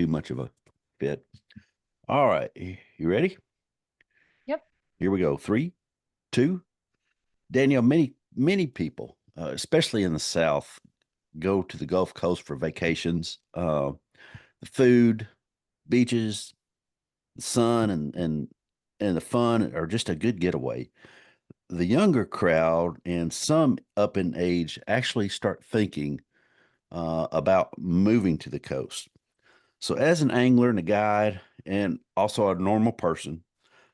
too much of a fit. All right. You ready? Yep. Here we go. Three, two. Danielle, many people, especially in the South, go to the Gulf Coast for vacations. The food, beaches, the sun, and the fun are just a good getaway. The younger crowd and some up in age actually start thinking about moving to the coast. So, as an angler and a guide, and also a normal person,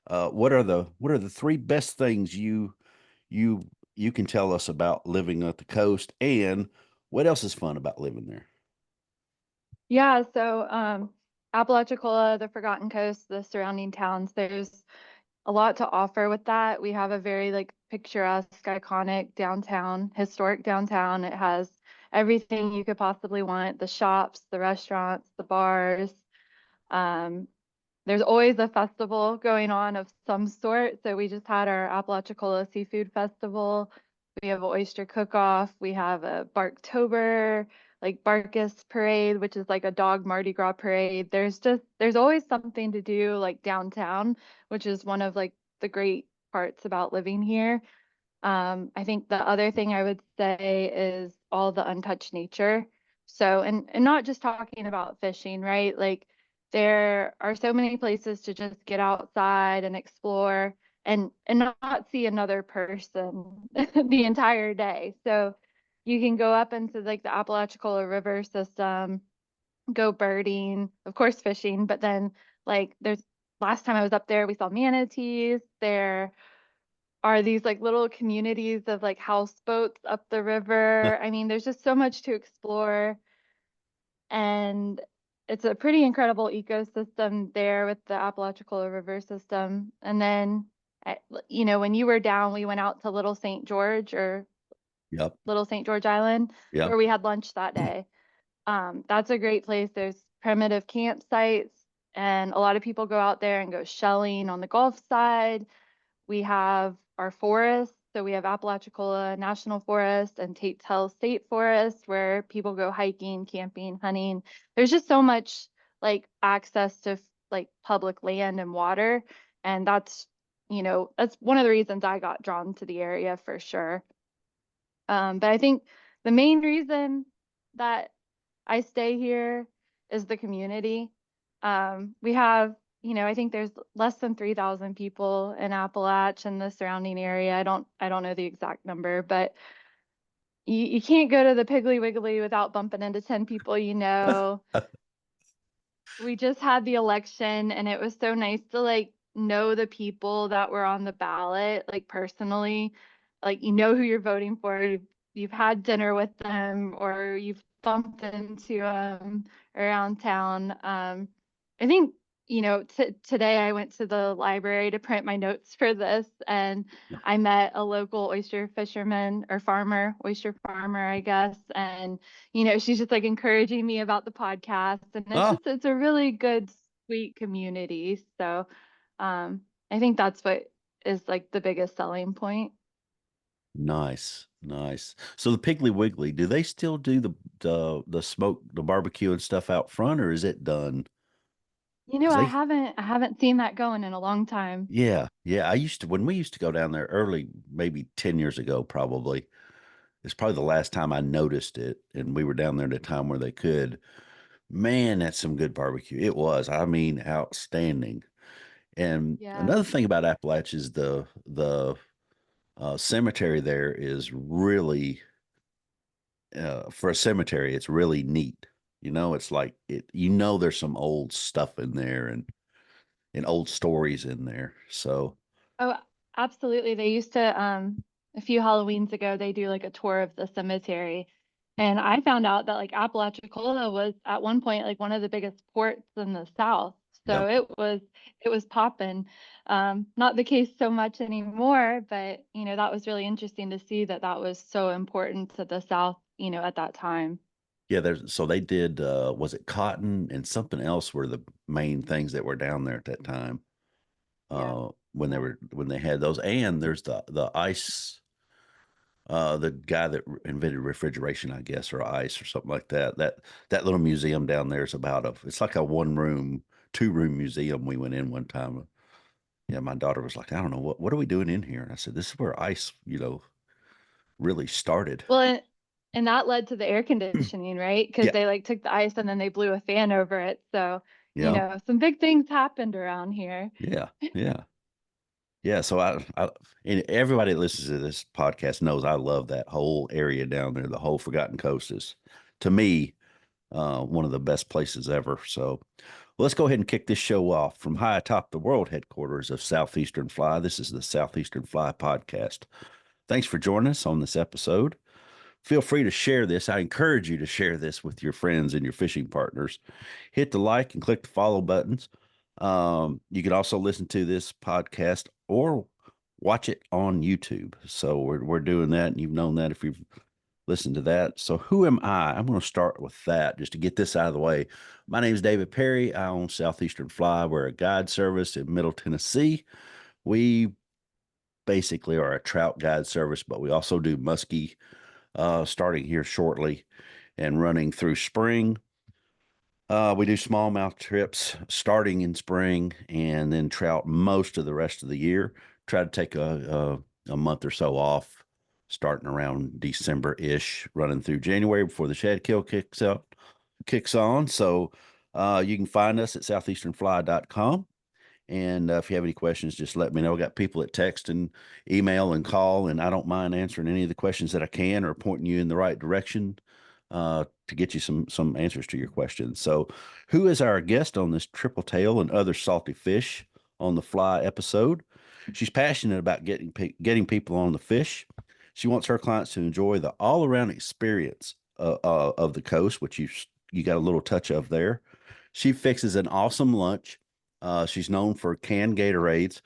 what are the three best things you you can tell us about living at the coast, and what else is fun about living there? Yeah, so Apalachicola, the Forgotten Coast, the surrounding towns, there's a lot to offer with that. We have a very like picturesque, iconic downtown, historic downtown. It has everything you could possibly want, the shops, the restaurants, the bars. Um, there's always a festival going on of some sort. So we just had our Apalachicola Seafood Festival. We have an oyster cook-off. We have a Barktober, like Barkus parade, which is like a dog Mardi Gras parade. There's always something to do like downtown, which is one of like the great parts about living here. I think the other thing I would say is all the untouched nature. So, and not just talking about fishing, right? Like there are so many places to just get outside and explore and not see another person the entire day. So you can go up into like the Apalachicola River system, go birding, of course fishing, but then like there's last time I was up there, we saw manatees. There are these like little communities of like houseboats up the river. I mean, there's just so much to explore, and it's a pretty incredible ecosystem there with the Apalachicola River system. And then, when you were down, we went out to Little St. George or Yep. Little St. George Island where Yep. we had lunch that day. That's a great place. There's primitive campsites, and a lot of people go out there and go shelling on the Gulf side. We have our forests. So we have Apalachicola National Forest and Tate State Forest where people go hiking, camping, hunting. There's just so much like access to like public land and water. And that's one of the reasons I got drawn to the area for sure. But I think the main reason that I stay here is the community. We have, I think there's less than 3,000 people in Appalach and the surrounding area. I don't know the exact number, but you can't go to the Piggly Wiggly without bumping into 10 people you know. We just had the election and it was so nice to like know the people that were on the ballot, like personally, like you know who you're voting for. You've had dinner with them or you've bumped into them around town. I think, t today I went to the library to print my notes for this and I met a local oyster fisherman or farmer, oyster farmer, I guess, and she's just like encouraging me about the podcast. And Oh, it's a really good, sweet community. So I think that's what is like the biggest selling point. nice, nice. So the Piggly Wiggly, do they still do the smoke, the barbecue and stuff out front, or is it done? Because I they, haven't seen that going in a long time. yeah, yeah. I used to when we used to go down there early, maybe 10 years ago, probably. It's probably the last time I noticed it, and we were down there at a time where they could. Man, that's some good barbecue. It was. I mean, outstanding. And Yeah. another thing about Appalachia is the cemetery there is really for a cemetery, it's really neat. It's like it. There's some old stuff in there and old stories in there. So Oh, absolutely. They used to, a few Halloweens ago, they do like a tour of the cemetery. And I found out that like Apalachicola was at one point like one of the biggest ports in the South. So yep. it was popping. Not the case so much anymore, but that was really interesting to see that that was so important to the South, at that time. Yeah, they did was it cotton and something else were the main things that were down there at that time. Yeah. When Yeah. they had those, and there's the ice. The guy that invented refrigeration, I guess, or ice or something like that. That little museum down there is it's like a 1 room, 2 room museum. We went in one time. Yeah, my daughter was like, I don't know what are we doing in here? And I said, this is where ice, really started. Well, and that led to the air conditioning, right? Because Yeah, they like took the ice and then they blew a fan over it. So, yeah, some big things happened around here. yeah, yeah. Yeah, so and everybody that listens to this podcast knows I love that whole area down there. The whole Forgotten Coast is, to me, one of the best places ever. So let's go ahead and kick this show off from high atop the world headquarters of Southeastern Fly. This is the Southeastern Fly podcast. Thanks for joining us on this episode. Feel free to share this. I encourage you to share this with your friends and your fishing partners. Hit the like and click the follow buttons. You can also listen to this podcast or watch it on YouTube. So we're doing that, and you've known that if you've listened to that. So who am I? I'm going to start with that just to get this out of the way. My name is David Perry. I own Southeastern Fly. We're a guide service in Middle Tennessee. We basically are a trout guide service, but we also do muskie starting here shortly and running through spring. We do smallmouth trips starting in spring and then trout most of the rest of the year. Try to take a month or so off, starting around December-ish, running through January before the shad kill kicks on. So you can find us at southeasternfly.com. And if you have any questions, just let me know. I got people that text and email and call, and I don't mind answering any of the questions that I can or pointing you in the right direction to get you some answers to your questions. So, who is our guest on this Tripletail and other salty fish on the fly episode? She's passionate about getting people on the fish. She wants her clients to enjoy the all around experience of the coast, which you got a little touch of there. She fixes an awesome lunch. She's known for canned Gatorades,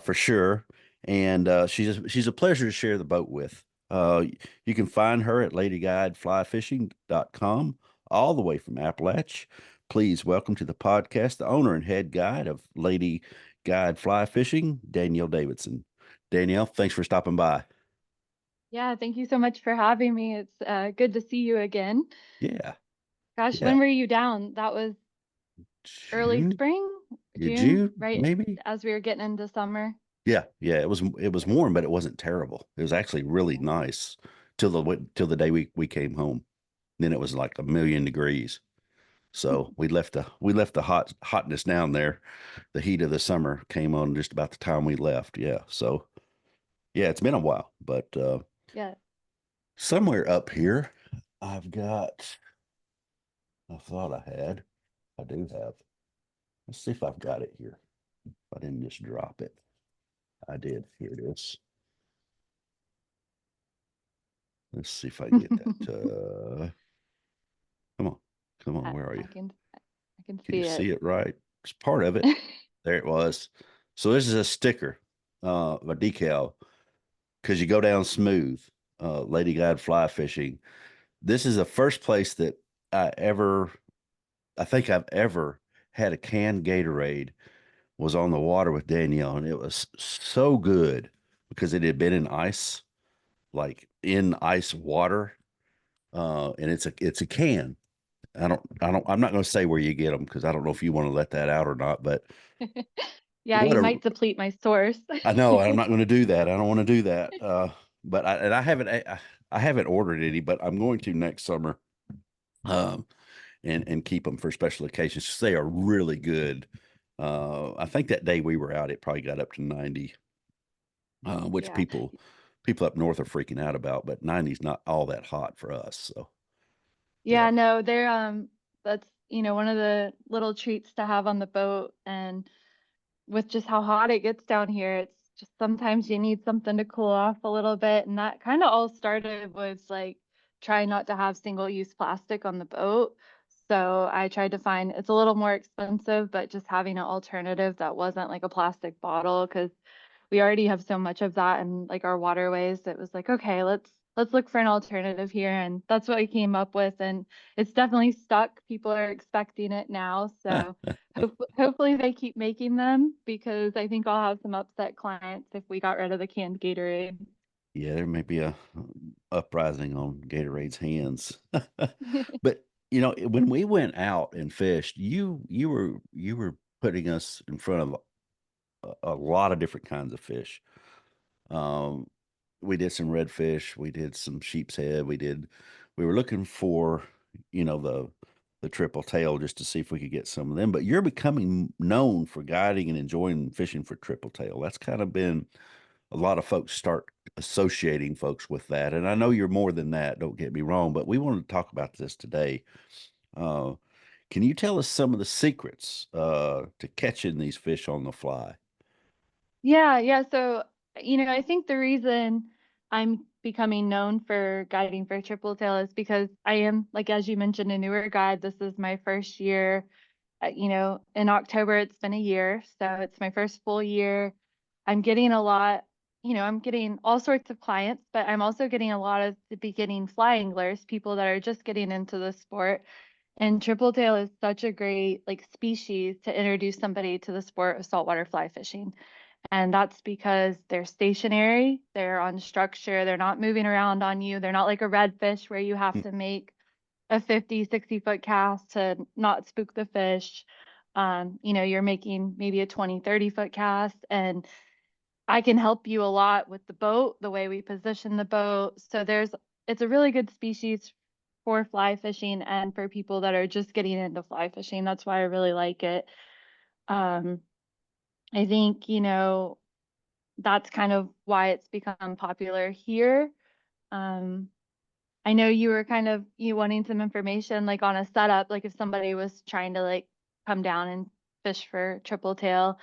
for sure, and she's a pleasure to share the boat with. You can find her at ladyguideflyfishing.com, all the way from Appalach. Please welcome to the podcast the owner and head guide of Lady Guide Fly Fishing, Danielle Davidson. Danielle, thanks for stopping by. Yeah, thank you so much for having me. It's good to see you again. Yeah, Gosh, yeah. when were you down? That was early June, spring, yeah, June, June, right maybe. as we were getting into summer. Yeah, yeah, it was warm, but it wasn't terrible. It was actually really nice till the day we came home. Then it was like a million degrees. So we left the hotness down there. The heat of the summer came on just about the time we left. Yeah. So yeah, it's been a while, but Yeah. somewhere up here, I've got. I thought I had. I do have. Let's see if I've got it here. I didn't just drop it. I did. Here it is. Let's see if I can get that. Come on, come on. I, Where are you? I can Can you see see it. it right? It's part of it. There it was. So this is a sticker, a decal, because you go down smooth. Lady Guide Fly Fishing. This is the first place that I think I've ever had a canned Gatorade was on the water with Danielle, and it was so good because it had been in ice, like in ice water, and it's a can. I'm not going to say where you get them because I don't know if you want to let that out or not, but Yeah, what you a might deplete my source. I know I'm not going to do that. I don't want to do that. But I haven't ordered any, but I'm going to next summer. Um, and keep them for special occasions. They are really good. I think that day we were out, it probably got up to 90, which Yeah. people up north are freaking out about, but 90 is not all that hot for us. So yeah. Yeah, no, they're that's one of the little treats to have on the boat, and with just how hot it gets down here, it's just sometimes you need something to cool off a little bit. And that kind of all started with like trying not to have single-use plastic on the boat. So I tried to find it's a little more expensive, but just having an alternative that wasn't like a plastic bottle, because we already have so much of that in like our waterways. It was like, okay, let's look for an alternative here, and that's what we came up with, and it's definitely stuck. People are expecting it now, so hopefully they keep making them, because I think I'll have some upset clients if we got rid of the canned Gatorade. Yeah, there may be a uprising on Gatorade's hands. But when we went out and fished, you were putting us in front of a lot of different kinds of fish. Um, we did some redfish, we did some sheep's head, we were looking for, the triple tail just to see if we could get some of them. But you're becoming known for guiding and enjoying fishing for triple tail. That's kind of been a lot of folks start associating folks with that. And I know you're more than that, don't get me wrong, but we wanted to talk about this today. Uh, can you tell us some of the secrets to catching these fish on the fly? Yeah, yeah. So, I think the reason I'm becoming known for guiding for triple tail is because I am, like, as you mentioned, a newer guide. This is my first year. In October, it's been a year. So it's my first full year. I'm getting a lot, I'm getting all sorts of clients, but I'm also getting a lot of the beginning fly anglers, people that are just getting into the sport. And triple tail is such a great like species to introduce somebody to the sport of saltwater fly fishing. And that's because they're stationary, they're on structure, they're not moving around on you. They're not like a redfish where you have to make a 50, 60-foot cast to not spook the fish. You're making maybe a 20, 30-foot cast, and I can help you a lot with the boat, the way we position the boat. So it's a really good species for fly fishing and for people that are just getting into fly fishing. That's why I really like it. Um, I think, that's kind of why it's become popular here. Um, I know you were kind of you wanting some information like on a setup, like if somebody was trying to like come down and fish for triple tail.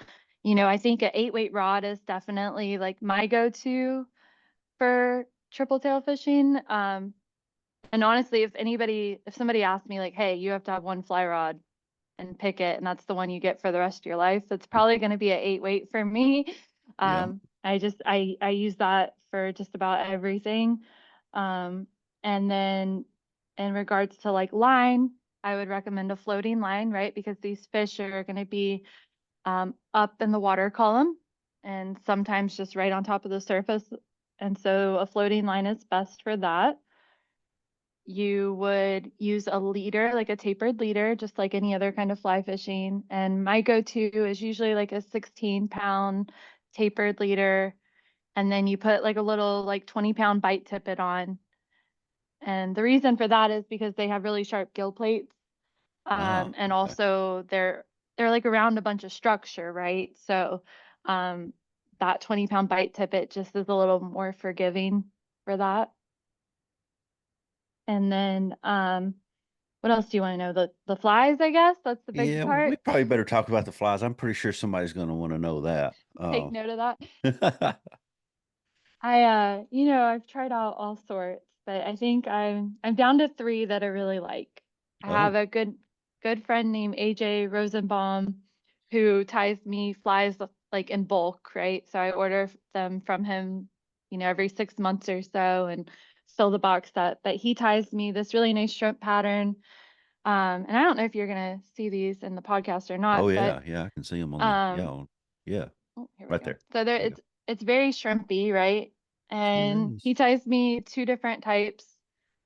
I think an 8 weight rod is definitely like my go-to for triple tail fishing. And honestly, if somebody asked me like, hey, you have to have one fly rod and pick it, and that's the one you get for the rest of your life, it's probably going to be an 8 weight for me. Yeah. I use that for just about everything. Um, and then in regards to like line, I would recommend a floating line, right? Because these fish are going to be up in the water column and sometimes just right on top of the surface. And so a floating line is best for that. You would use a leader, like a tapered leader, just like any other kind of fly fishing. And my go-to is usually like a 16-pound tapered leader. And then you put like a little like 20-pound bite tippet on. And the reason for that is because they have really sharp gill plates. Oh, And okay. also they're like around a bunch of structure, right? So um, that 20-pound bite tippet just is a little more forgiving for that. And then what else do you want to know? The flies, I guess. That's the big Yeah, we part. probably better talk about the flies. I'm pretty sure somebody's going to want to know that. Take note of that. Uh, I've tried out all sorts, but I think I'm down to three that I really like. I have oh, a good friend named AJ Rosenbaum who ties me flies like in bulk, right? So I order them from him, every 6 months or so and fill the box up. But he ties me this really nice shrimp pattern. And I don't know if you're gonna see these in the podcast or oh not, but yeah, yeah. I can see them on the um, yeah, oh, here we right go. there. So there There you it's very shrimpy, right? go. Sure And is. he ties me two different types.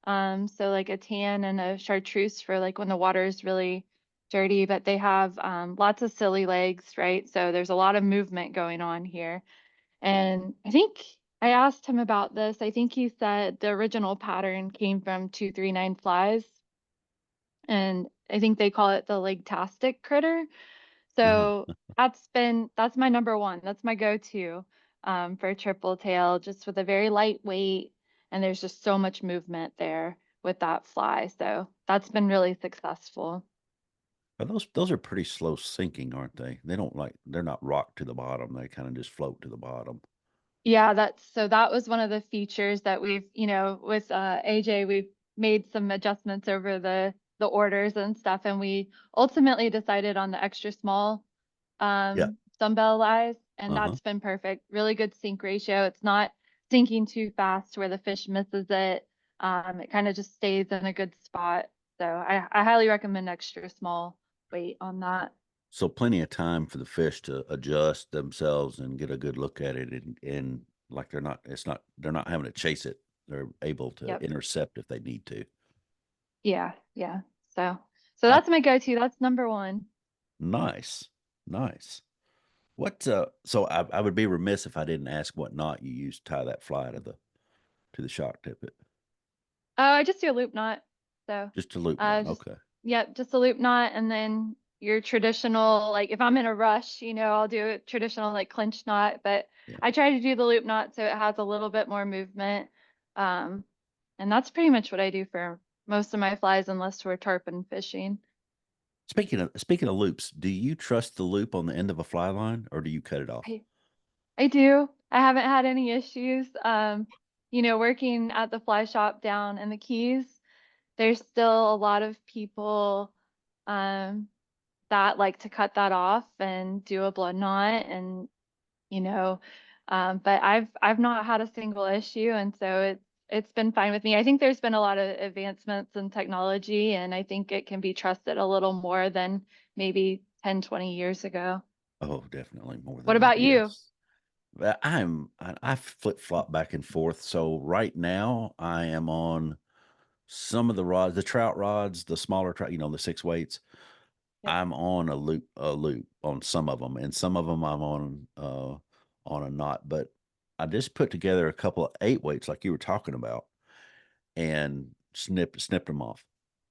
So like a tan and a chartreuse for like when the water is really dirty, but they have lots of silly legs, right? So there's a lot of movement going on here. And I think I asked him about this. I think he said the original pattern came from 239 flies, and I think they call it the leg-tastic critter. Uh-huh. So that's my number one. That's my go-to for triple tail, just with a very light weight, and there's just so much movement there with that fly. So that's been really successful. Those are pretty slow sinking, aren't they? They're not rocked to the bottom. They kind of just float to the bottom. Yeah, that was one of the features that we've, with AJ, we've made some adjustments over the orders and stuff, and we ultimately decided on the extra small Yeah. dumbbell eyes, and Uh-huh. that's been perfect. Really good sink ratio. It's not sinking too fast where the fish misses it. It kind of just stays in a good spot. So I highly recommend extra small weight on that. So plenty of time for the fish to adjust themselves and get a good look at it and Like they're not having to chase it. They're able to Yep. intercept if they need to. Yeah. Yeah. So I that's my go-to. That's number one. Nice. Nice. So I would be remiss if I didn't ask what knot you use to tie that fly to the shock tippet. I just do a loop knot. So, Just a loop knot. just Okay. yep, just a loop knot, and then your traditional, like if I'm in a rush, I'll do a traditional like clinch knot, but Yeah. I try to do the loop knot so it has a little bit more movement. Um, and that's pretty much what I do for most of my flies, unless we're tarpon fishing. Speaking of loops, do you trust the loop on the end of a fly line or do you cut it off? I I do. I haven't had any issues. Working at the fly shop down in the Keys, there's still a lot of people um, that like to cut that off and do a blood knot, and you know, but I've not had a single issue, and so it's been fine with me. I think there's been a lot of advancements in technology, and I think it can be trusted a little more than maybe 10, 20 years ago. Oh, definitely more What than that. about you? Yes. I flip flop back and forth. So right now I am on some of the rods, the trout rods, the smaller trout, the 6 weights. Yep. I'm on a loop on some of them, and some of them I'm on a knot. But I just put together a couple of 8 weights, like you were talking about, and snipped them off.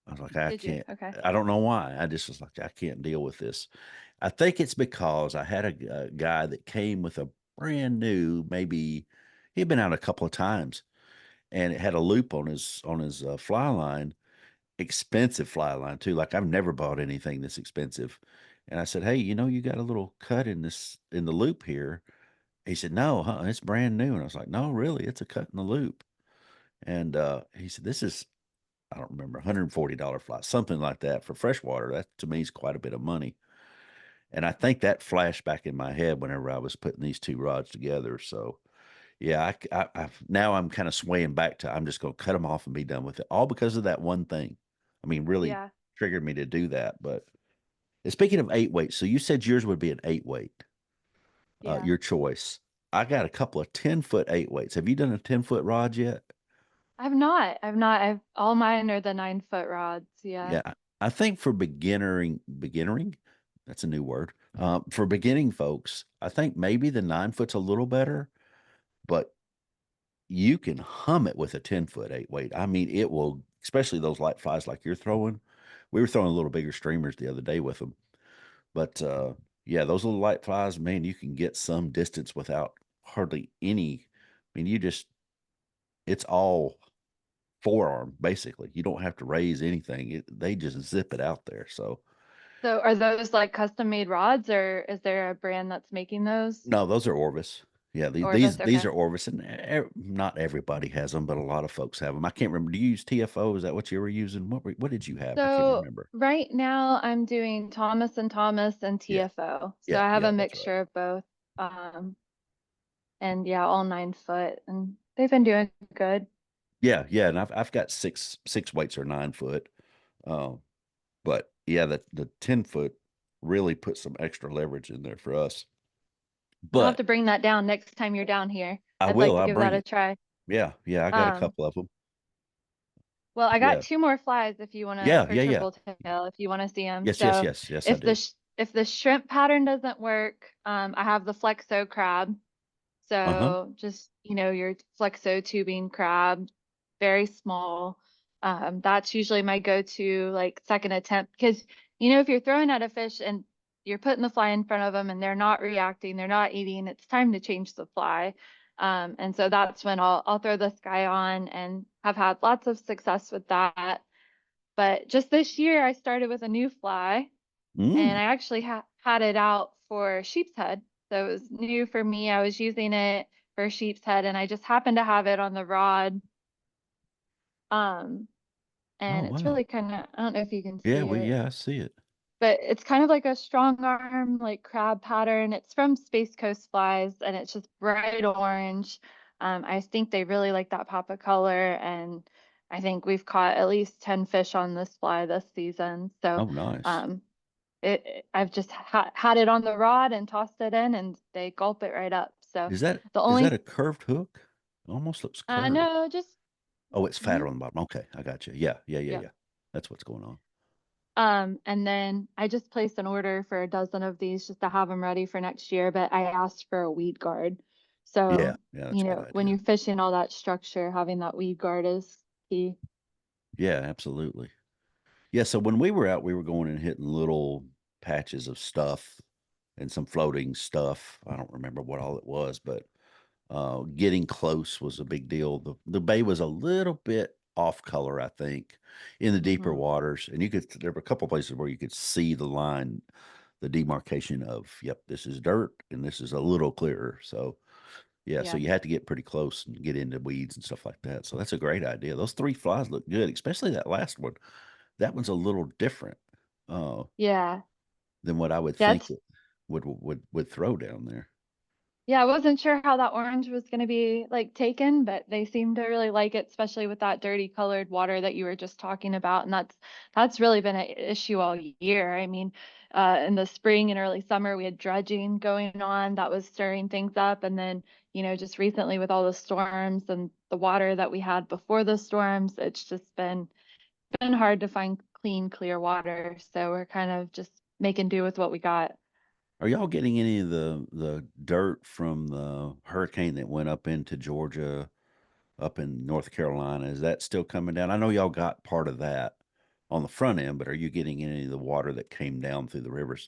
I was like, I Did you? can't. Okay. I don't know why. I just was like, I can't deal with this. I think it's because I had a guy that came with a brand new, maybe he'd been out a couple of times, and it had a loop on his fly line, expensive fly line too. Like I've never bought anything this expensive. And I said, "Hey, you got a little cut in the loop here." He said, "No, huh? It's brand new." And I was like, "No, really, it's a cut in the loop." And he said, "This is I don't remember $140 fly, something like that for freshwater. That to me is quite a bit of money." And I think that flashed back in my head whenever I was putting these two rods together. So yeah, now I'm kind of swaying back to I'm just going to cut them off and be done with it, all because of that one thing. I mean, really Yeah. triggered me to do that. But speaking of 8 weights, so you said yours would be an 8 weight, Yeah. your choice. I got a couple of 10-foot 8 weights. Have you done a 10-foot rod yet? I've not. I've not. I've all mine are the 9 foot rods. Yeah. Yeah, I think for beginnering, that's a new word. For beginning folks, I think maybe the 9 foot's a little better, but you can hum it with a 10-foot 8 weight. I mean, it will, especially those light flies like you're throwing. We were throwing a little bigger streamers the other day with them. But yeah, those little light flies, man, you can get some distance without hardly any. I mean, it's all forearm basically. You don't have to raise anything. They just zip it out there. So So are those like custom made rods, or is there a brand that's making those? no, those are Orvis. Yeah, these Orvis, these okay. are Orvis, and not everybody has them, but a lot of folks have them. I can't remember. Do you use TFO? Is that what you were using? What did you have? I can't So remember. right now I'm doing Thomas and Thomas and Yeah, TFO. So yeah, I have yeah. a That's right. mixture of both. Um, and yeah, all 9 foot, and they've been doing good. Yeah, yeah. And I've got six weights or 9 foot. Um, but yeah, the 10 foot really put some extra leverage in there for us. You'll have But to bring that down next time you're down here. I I'd will. like to I'll give that bring a it. try. Yeah, yeah. I got a Um, couple of them. well, I got Yeah, two more flies if you want to yeah, for yeah, yeah. triple tail if you want to see them. Yes, yes, So yes, yes. I if the do. if the shrimp pattern doesn't work, I have the Flexo Crab. Uh huh. So just, your Flexo tubing crab, very small. That's usually my go-to like second attempt because if you're throwing at a fish and you're putting the fly in front of them and they're not reacting, they're not eating, it's time to change the fly. And so that's when I'll throw this guy on and have had lots of success with that. But just this year I started with a new fly and Mm. I actually had it out for sheep's head. So it was new for me. I was using it for sheep's head, and I just happened to have it on the rod. Um, Oh and it's wow. really kind of, I don't know if you can Yeah, see it, I see it. but it's kind of like a strong arm, like crab pattern. It's from Space Coast Flies, and it's just bright orange. I think they really like that pop of color, and I think we've caught at least 10 fish on this fly this season. So, Oh, nice. um, I've just had it on the rod and tossed it in, and they gulp it right up. So Is that the is that only a curved hook? It almost looks curved. no, just Oh, it's fatter mhm, on the bottom. Okay, I got you. Yeah, yeah, yeah, yeah. yeah. That's what's going on. And then I just placed an order for a dozen of these just to have them ready for next year, but I asked for a weed guard. Yeah, So, yeah, that's a good when idea. you're fishing all that structure, having that weed guard is key. Yeah, absolutely. Yeah, so when we were out, we were going and hitting little patches of stuff and some floating stuff. I don't remember what all it was, but getting close was a big deal. The bay was a little bit off color, I think, in the deeper Hmm. waters, and there were a couple places where you could see the line, the demarcation of, yep, this is dirt and this is a little clearer. So yeah, so Yeah. you had to get pretty close and get into weeds and stuff like that. So that's a great idea. Those three flies look good, especially that last one. That one's a little different uh, Yeah. than what I would Yeah. think it would throw down there. Yeah, I wasn't sure how that orange was going to be like taken, but they seem to really like it, especially with that dirty colored water that you were just talking about. And that's really been an issue all year. I mean, in the spring and early summer, we had dredging going on that was stirring things up. And then, just recently with all the storms and the water that we had before the storms, it's just been hard to find clean, clear water. So we're kind of just making do with what we got. Are y'all getting any of the dirt from the hurricane that went up into Georgia, up in North Carolina? Is that still coming down? I know y'all got part of that on the front end, but are you getting any of the water that came down through the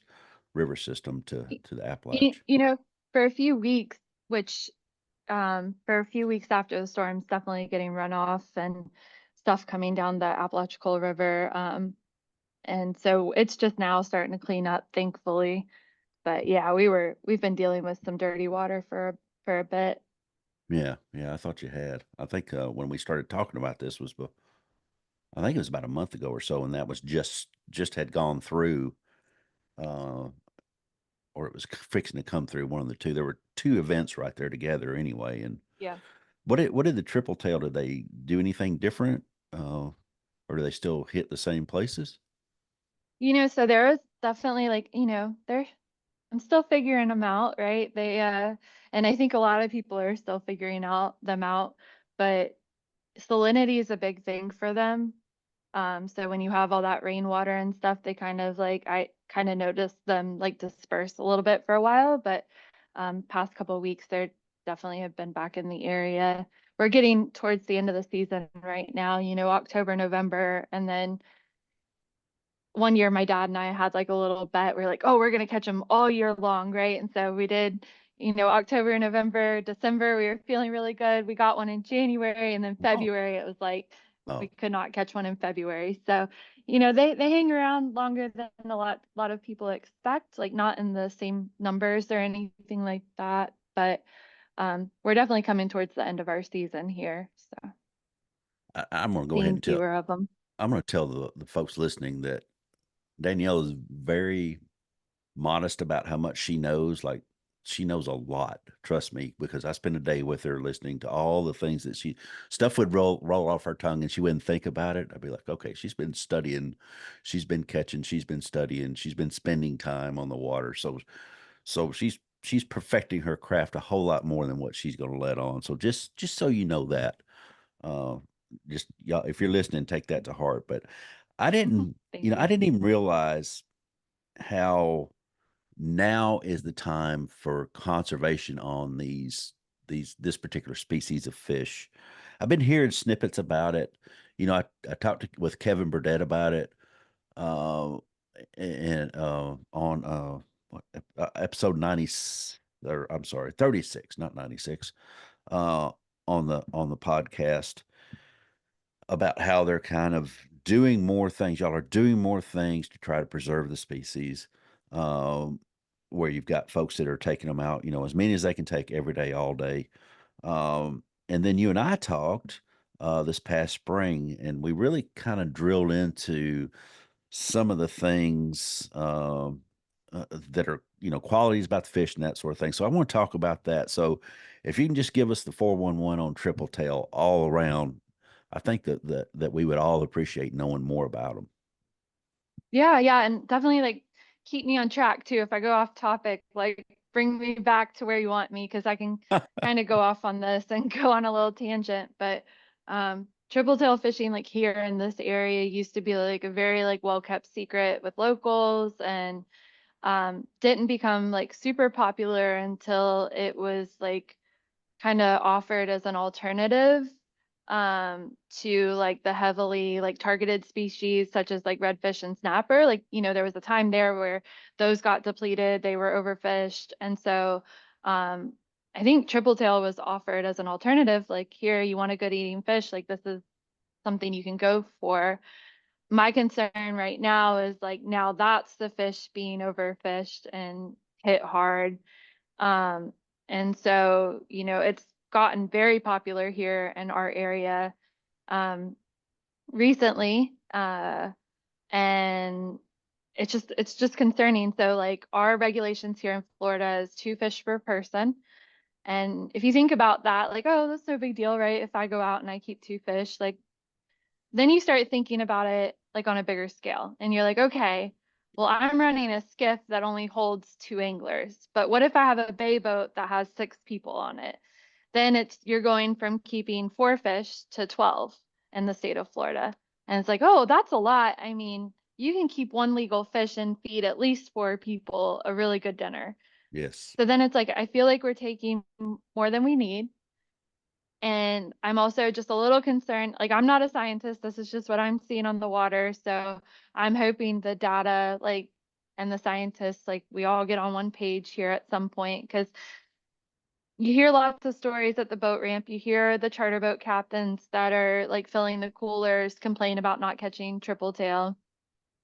river system to the Appalach? For a few weeks, which for a few weeks after the storms, definitely getting runoff and stuff coming down the Apalachicola River. And so it's just now starting to clean up, thankfully. But yeah, we've been dealing with some dirty water for a bit. Yeah, yeah, I thought you had. I think when we started talking about this I think it was about a month ago or so, and that was just had gone through, uh, or it was fixing to come through, one of the two. There were two events right there together anyway. And Yeah. what did the triple tail? Did they do anything different, or do they still hit the same places? So there is definitely like, I'm still figuring them out, right? And I think a lot of people are still figuring them out, but salinity is a big thing for them. So when you have all that rainwater and stuff, they kind of like, I kind of noticed them like disperse a little bit for a while, but past couple of weeks, they're definitely have been back in the area. We're getting towards the end of the season right now, October, November, and then one year my dad and I had like a little bet. We're like, oh, we're gonna catch them all year long, right? And so we did, October, November, December, we were feeling really good. We got one in January, and then Oh, February, it was like we oh, could not catch one in February. So, they hang around longer than a lot of people expect, like not in the same numbers or anything like that. But we're definitely coming towards the end of our season here. So I'm going to go ahead seeing and tell. fewer of them. I'm going to tell the folks listening that Danielle is very modest about how much she knows. Like she knows a lot. Trust me, because I spent a day with her listening to all the things that stuff would roll off her tongue and she wouldn't think about it. I'd be like, okay, she's been studying, she's been catching, she's been studying, she's been spending time on the water. So she's perfecting her craft a whole lot more than what she's going to let on. So just so you know that, uh, just y'all, if you're listening, take that to heart. But Thank I you. didn't even realize how now is the time for conservation on this particular species of fish. I've been hearing snippets about it. I talked with Kevin Burdett about it, uh, and on episode 90, or I'm sorry, 36, not 96, uh, on the podcast about how they're kind of doing more things. Y'all are doing more things to try to preserve the species. Um, where you've got folks that are taking them out, as many as they can take every day, all day. And then you and I talked this past spring, and we really kind of drilled into some of the things that are, qualities about the fish and that sort of thing. So I want to talk about that. So if you can just give us the 411 on triple tail all around, I think that we would all appreciate knowing more about them. Yeah, yeah, and definitely like keep me on track too if I go off topic. Like bring me back to where you want me, because I can kind of go off on this and go on a little tangent. But tripletail fishing, like here in this area, used to be like a very like well kept secret with locals, and didn't become like super popular until it was like kind of offered as an alternative to like the heavily like targeted species such as like redfish and snapper. Like, there was a time there where those got depleted, they were overfished. And so I think tripletail was offered as an alternative, like, here, you want a good eating fish, like this is something you can go for. My concern right now is like, now that's the fish being overfished and hit hard. Um, and so, it's gotten very popular here in our area recently. And it's just concerning. So like our regulations here in Florida is 2 fish per person. And if you think about that, like, oh, that's no big deal, right? If I go out and I keep 2 fish, like, then you start thinking about it like on a bigger scale, and you're like, okay, well, I'm running a skiff that only holds 2 anglers, but what if I have a bay boat that has 6 people on it? Then you're going from keeping 4 fish to 12 in the state of Florida. And it's like, oh, that's a lot. I mean, you can keep one legal fish and feed at least 4 people a really good dinner. Yes. So then it's like, I feel like we're taking more than we need. And I'm also just a little concerned. Like, I'm not a scientist. This is just what I'm seeing on the water. So I'm hoping the data, like, and the scientists, like, we all get on one page here at some point, because you hear lots of stories at the boat ramp. You hear the charter boat captains that are like filling the coolers complain about not catching tripletail.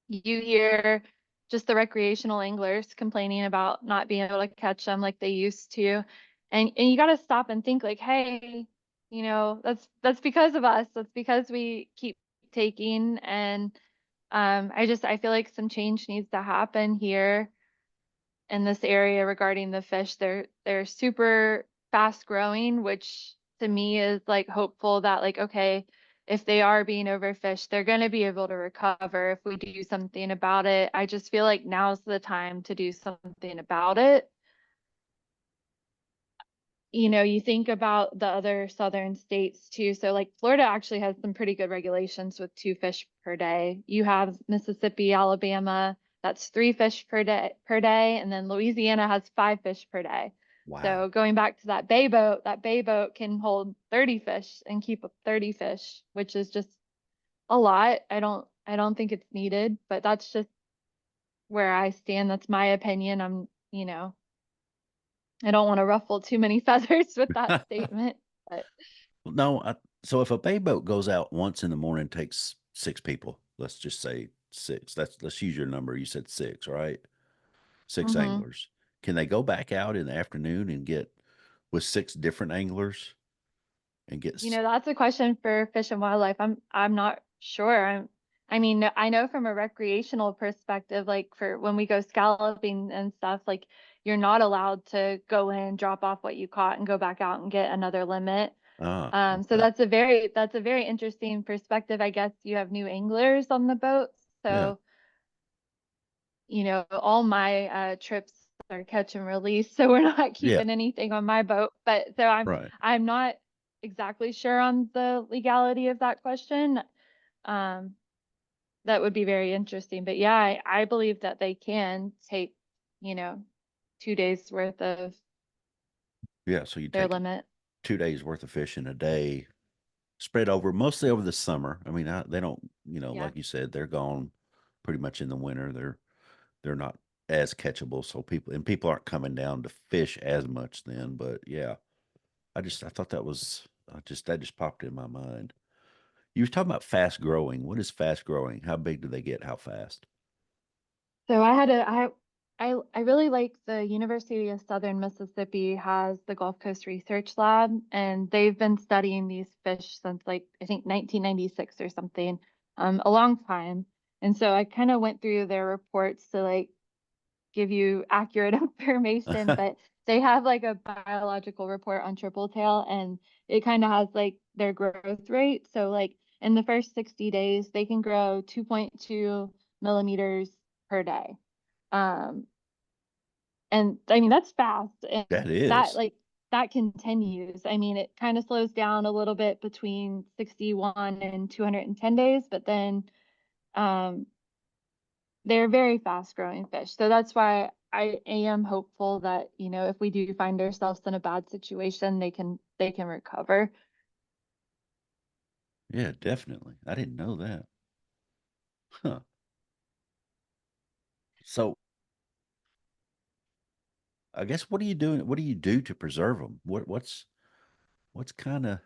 You hear just the recreational anglers complaining about not being able to catch them like they used to. And you got to stop and think like, hey, that's because of us. That's because we keep taking. And I feel like some change needs to happen here in this area regarding the fish. They're super fast growing, which to me is like hopeful that, like, okay, if they are being overfished, they're going to be able to recover if we do something about it. I just feel like now's the time to do something about it. You think about the other southern states too. So like Florida actually has some pretty good regulations with 2 fish per day. You have Mississippi, Alabama, that's 3 fish per day, and then Louisiana has 5 fish per day. Wow. So going back to that bay boat can hold 30 fish and keep up 30 fish, which is just a lot. I don't think it's needed, but that's just where I stand. That's my opinion. I don't want to ruffle too many feathers with that statement, but No, so if a bay boat goes out once in the morning, takes 6 people, let's just say six. Let's use your number. You said six, right? Six mhm. anglers. Can they go back out in the afternoon and get with 6 different anglers and get That's a question for Fish and Wildlife. I'm not sure. I mean, I know from a recreational perspective, like for when we go scalloping and stuff, like you're not allowed to go in, drop off what you caught, and go back out and get another limit. So okay. that's a very interesting perspective. I guess you have new anglers on the boat, Yeah. so all my trips are catch and release, so we're not Yeah. keeping anything on my boat. But so I'm Right. I'm not exactly sure on the legality of that question. Um, that would be very interesting. But yeah, I believe that they can take, you know, 2 days worth of Yeah. So you their take limit. 2 days worth of fish in a day, spread over mostly over the summer. I mean, they don't, Yeah. like you said, they're gone pretty much in the winter. They're not as catchable. So people aren't coming down to fish as much then. But yeah, I thought that just popped in my mind. You were talking about fast growing. What is fast growing? How big do they get? How fast? So I really like the University of Southern Mississippi has the Gulf Coast Research Lab, and they've been studying these fish since like I think 1996 or something, a long time. And so I kind of went through their reports to like give you accurate information, but they have like a biological report on tripletail, and it kind of has like their growth rate. So like in the first 60 days, they can grow 2.2 millimeters per day. Um, And I mean, that's fast. And That that is. like that continues. I mean, it kind of slows down a little bit between 61 and 210 days, but then um, they're very fast growing fish. So that's why I am hopeful that, if we do find ourselves in a bad situation, they can recover. Yeah, definitely. I didn't know that. Huh. So I guess what are you doing? What do you do to preserve them? What's kind of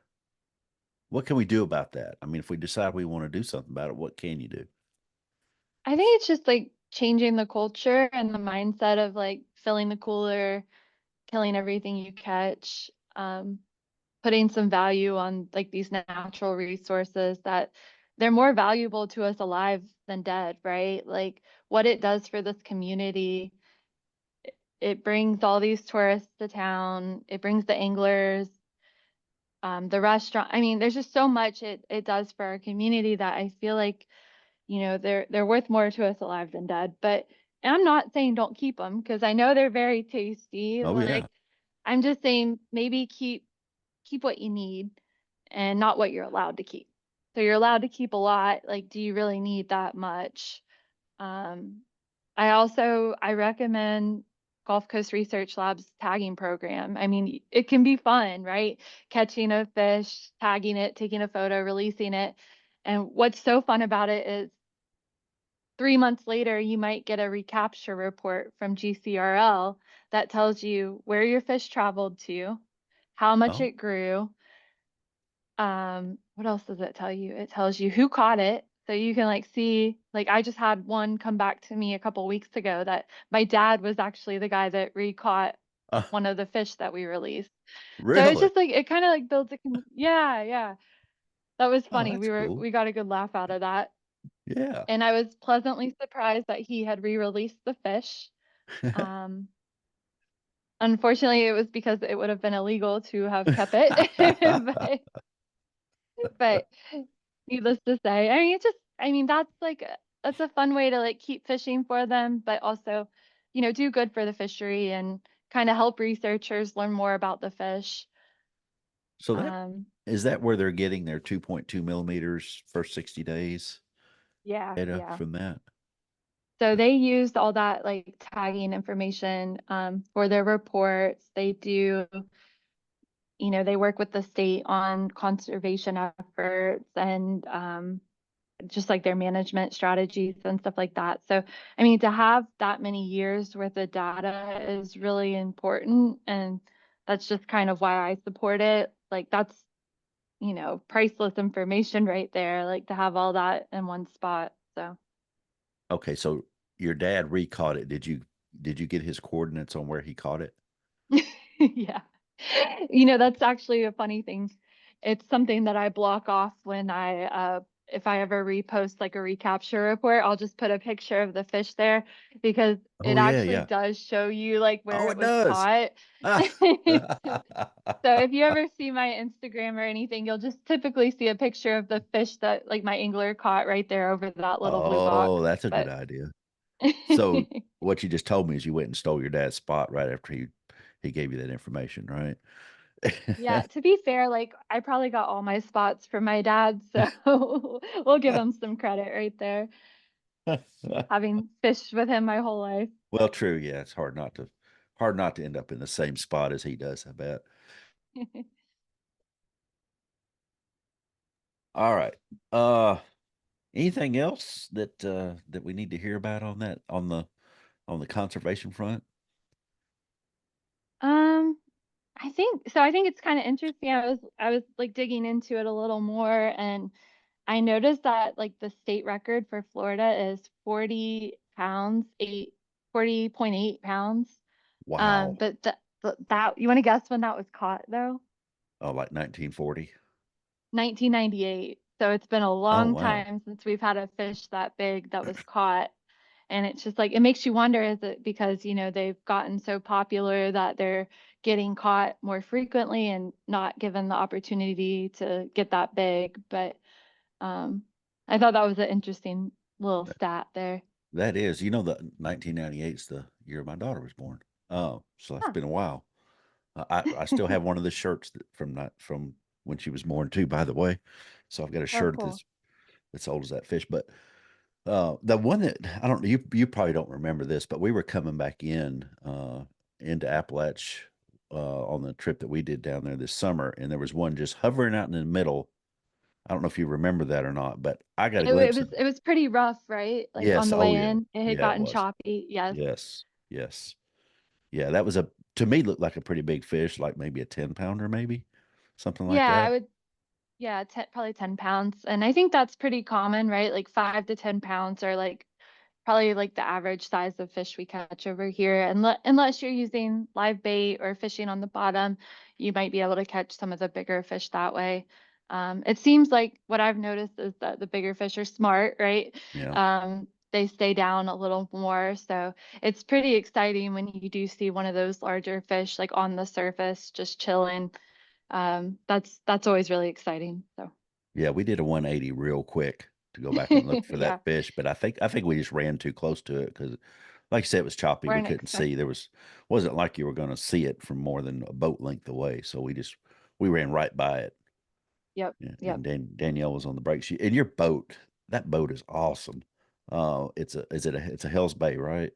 what can we do about that? I mean, if we decide we want to do something about it, what can you do? I think it's just like changing the culture and the mindset of like filling the cooler, killing everything you catch, putting some value on like these natural resources that they're more valuable to us alive than dead, right? Like what it does for this community, it brings all these tourists to town, it brings the anglers, the restaurant. I mean, there's just so much it does for our community that I feel like, they're worth more to us alive than dead. But and I'm not saying don't keep them because I know they're very tasty. Oh yeah. Like I'm just saying maybe keep what you need and not what you're allowed to keep. So you're allowed to keep a lot. Like, do you really need that much? Um, I recommend Gulf Coast Research Lab's tagging program. I mean, it can be fun, right? Catching a fish, tagging it, taking a photo, releasing it. And what's so fun about it is 3 months later, you might get a recapture report from GCRL that tells you where your fish traveled to, how much Oh, it grew. What else does it tell you? It tells you who caught it. So you can like see, like I just had one come back to me a couple weeks ago that my dad was actually the guy that recaught uh, one of the fish that we released. So it's really? just like it kind of like builds yeah, yeah. That was Oh, funny. that's cool. We got a good laugh out of that. Yeah. And I was pleasantly surprised that he had re-released the fish. Um, Unfortunately, it was because it would have been illegal to have kept it. But needless to say, I mean, I mean, that's a fun way to like keep fishing for them, but also, do good for the fishery and kind of help researchers learn more about the fish. So that Um, is that where they're getting their 2.2 millimeters for 60 days yeah, data yeah. from that? So they used all that like tagging information for their reports. They work with the state on conservation efforts and just like their management strategies and stuff like that. So, I mean, to have that many years worth of data is really important. And that's just kind of why I support it. Like, that's, priceless information right there, like to have all that in one spot. So, Okay, so your dad recaught it. Did you get his coordinates on where he caught it? yeah. That's actually a funny thing. It's something that I block off when if I ever repost like a recapture report, I'll just put a picture of the fish there because it Oh yeah, actually yeah. does show you like where Oh, it it was does. caught. Ah. So if you ever see my Instagram or anything, you'll just typically see a picture of the fish that like my angler caught right there over that little blue box. Oh, that's a good But idea. So what you just told me is you went and stole your dad's spot right after he gave you that information, right? yeah, to be fair, like I probably got all my spots from my dad, so we'll give him some credit right there, having fished with him my whole life. Well, true. Yeah, it's hard not to end up in the same spot as he does, I bet. All right. Uh anything else that we need to hear about on that on the conservation front? Um, I think it's kind of interesting. I was like digging into it a little more and I noticed that like the state record for Florida is 40 pounds, 40.8 pounds. Wow. But that you want to guess when that was caught though? Oh, like 1940. 1998. So it's been a Oh, long wow. time since we've had a fish that big that was caught. And it's just like, it makes you wonder, is it because, they've gotten so popular that they're getting caught more frequently and not given the opportunity to get that big? But um, I thought that was an interesting little stat there. That is, that 1998 is the year my daughter was born. So that's Huh. been a while. I still have one of the shirts from when she was born too, by the way. So I've got a Oh, shirt cool. that's old as that fish. But the one that I don't you probably don't remember this, but we were coming back into Appalach on the trip that we did down there this summer, and there was one just hovering out in the middle. I don't know if you remember that or not, but I got a It glimpse was of it was pretty rough, right? Like on yes, the oh way yeah. in, it had Yeah, it gotten was. choppy. Yes. Yes, yes. Yeah, that was a to me looked like a pretty big fish, like maybe a 10 pounder, maybe something like Yeah, I that. would. Yeah, probably 10 pounds. And I think that's pretty common, right? Like 5 to 10 pounds are like probably like the average size of fish we catch over here. And unless you're using live bait or fishing on the bottom, you might be able to catch some of the bigger fish that way. It seems like what I've noticed is that the bigger fish are smart, right? Yeah. They stay down a little more. So it's pretty exciting when you do see one of those larger fish like on the surface, just chilling. That's always really exciting. So Yeah, we did a 180 real quick to go back and look for yeah, that fish, but I think we just ran too close to it because, like you said, it was choppy. We weren't couldn't see. expecting. Wasn't like you were going to see it from more than a boat length away. So we ran right by it. Yep, Yeah, yep. and Danielle was on the brake. And your boat, that boat is awesome. It's a Hell's Bay, right?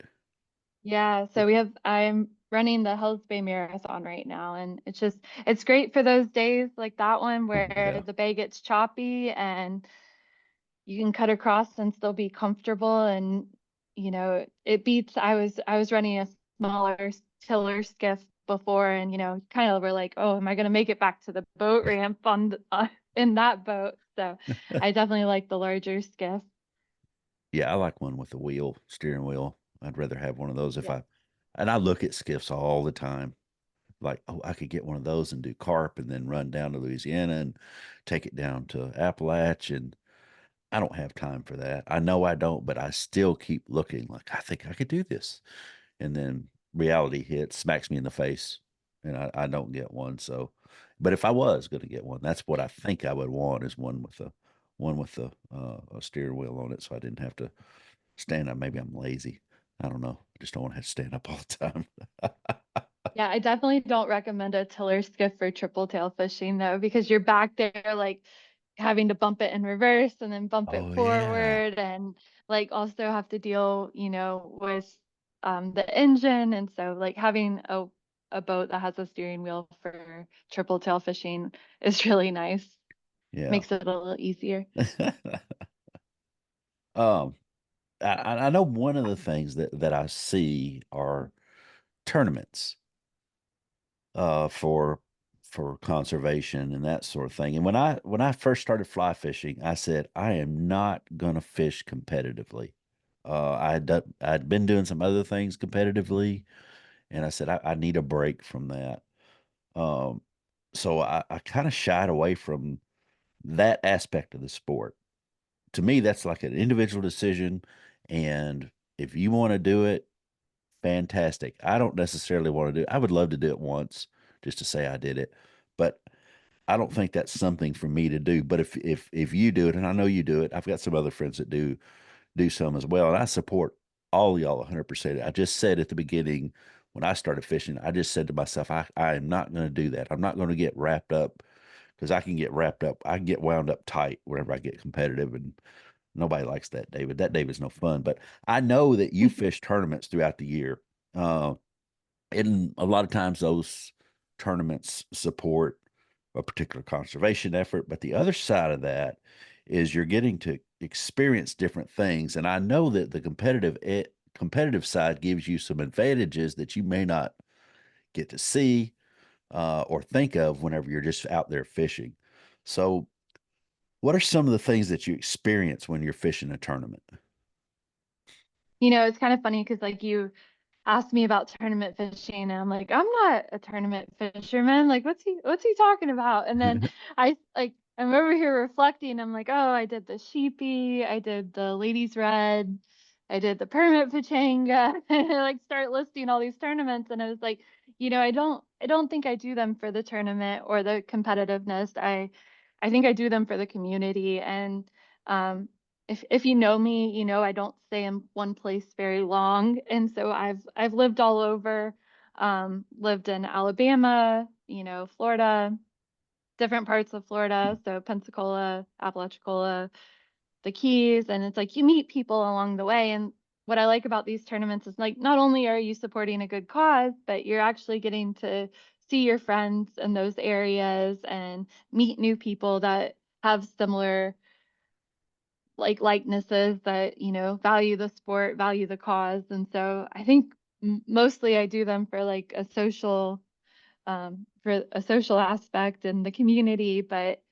Yeah, Yeah. so I'm running the Hells Bay Marathon right now, and it's great for those days like that one where Yeah. the bay gets choppy and you can cut across and still be comfortable. And it beats. I was running a smaller tiller skiff before, and kind of were like, oh, am I gonna make it back to the boat ramp in that boat? So I definitely like the larger skiff. Yeah, I like one with the steering wheel. I'd rather have one of those Yeah. and I look at skiffs all the time. Like, oh, I could get one of those and do carp and then run down to Louisiana and take it down to Appalach. And I don't have time for that. I know I don't, but I still keep looking like I think I could do this. And then reality hits, smacks me in the face, and I don't get one. So, but if I was going to get one, that's what I think I would want is one with a steering wheel on it, so I didn't have to stand up. Maybe I'm lazy. I don't know. I just don't want to have to stand up all the time. Yeah, I definitely don't recommend a tiller skiff for triple tail fishing though, because you're back there like having to bump it in reverse and then bump it Oh yeah, forward and like also have to deal, with the engine. And so like having a boat that has a steering wheel for triple tail fishing is really nice. yeah. Makes it a little easier. um, I know one of the things that I see are tournaments for conservation and that sort of thing. And when I first started fly fishing, I said I am not going to fish competitively. I'd been doing some other things competitively, and I said I need a break from that. Um, so I kind of shied away from that aspect of the sport. To me, that's like an individual decision, and if you want to do it, fantastic. I don't necessarily want to do it. I would love to do it once just to say I did it, but I don't think that's something for me to do. But if you do it, and I know you do it, I've got some other friends that do some as well, and I support all y'all 100%. I just said at the beginning when I started fishing, I just said to myself, I am not going to do that. I'm not going to get wrapped up because I can get wrapped up. I can get wound up tight whenever I get competitive, and nobody likes that, David. That David's no fun. But I know that you fish tournaments throughout the year. Uh, and a lot of times those tournaments support a particular conservation effort. But the other side of that is you're getting to experience different things. And I know that the competitive side gives you some advantages that you may not get to see or think of whenever you're just out there fishing. So, what are some of the things that you experience when you're fishing a tournament? It's kind of funny because like you asked me about tournament fishing and I'm like, I'm not a tournament fisherman. Like, what's he talking about? And then I'm over here reflecting. I'm like, oh, I did the sheepy, I did the ladies red, I did the permit pachanga. And I like start listing all these tournaments and I was like, I don't think I do them for the tournament or the competitiveness. I think I do them for the community. And um if you know me, I don't stay in one place very long. And so I've lived all over. lived in Alabama, Florida, different parts of Florida. So Pensacola, Apalachicola, the Keys. And it's like you meet people along the way. And what I like about these tournaments is like not only are you supporting a good cause, but you're actually getting to see your friends in those areas and meet new people that have similar likenesses that, value the sport, value the cause. And so I think mostly I do them for like for a social aspect in the community, but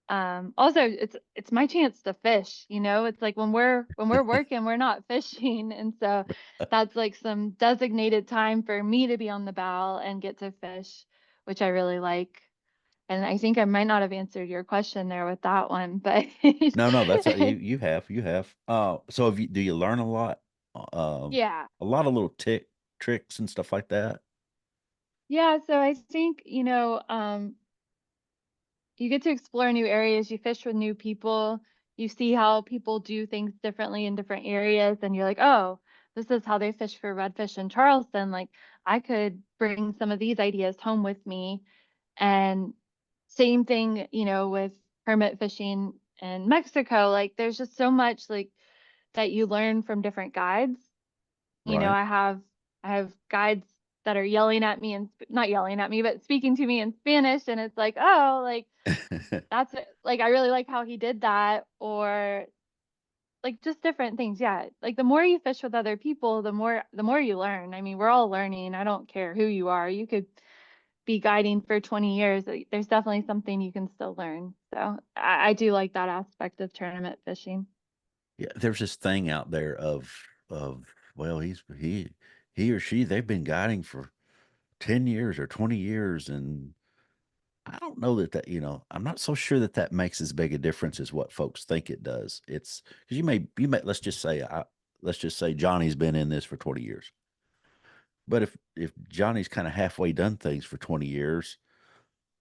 also it's my chance to fish. It's like when we're working, we're not fishing. And so that's like some designated time for me to be on the bow and get to fish, which I really like. And I think I might not have answered your question there with that one, but No, no, that's you have. So do you learn a lot? yeah. A lot of little tricks and stuff like that. Yeah, so I think, you get to explore new areas, you fish with new people, you see how people do things differently in different areas, and you're like, oh, this is how they fish for redfish in Charleston. Like, I could bring some of these ideas home with me. And same thing, with hermit fishing in Mexico. Like, there's just so much like that you learn from different guides. Right. I have guides that are yelling at me and not yelling at me, but speaking to me in Spanish, and it's like, oh, like that's it. Like I really like how he did that, or like just different things. Yeah, like the more you fish with other people, the more you learn. I mean, we're all learning. I don't care who you are. You could be guiding for 20 years. There's definitely something you can still learn. So I do like that aspect of tournament fishing. Yeah, there's this thing out there of well, he or she they've been guiding for 10 years or 20 years, and I don't know I'm not so sure that that makes as big a difference as what folks think it does. It's because you may let's just say Johnny's been in this for 20 years. But if Johnny's kind of halfway done things for 20 years,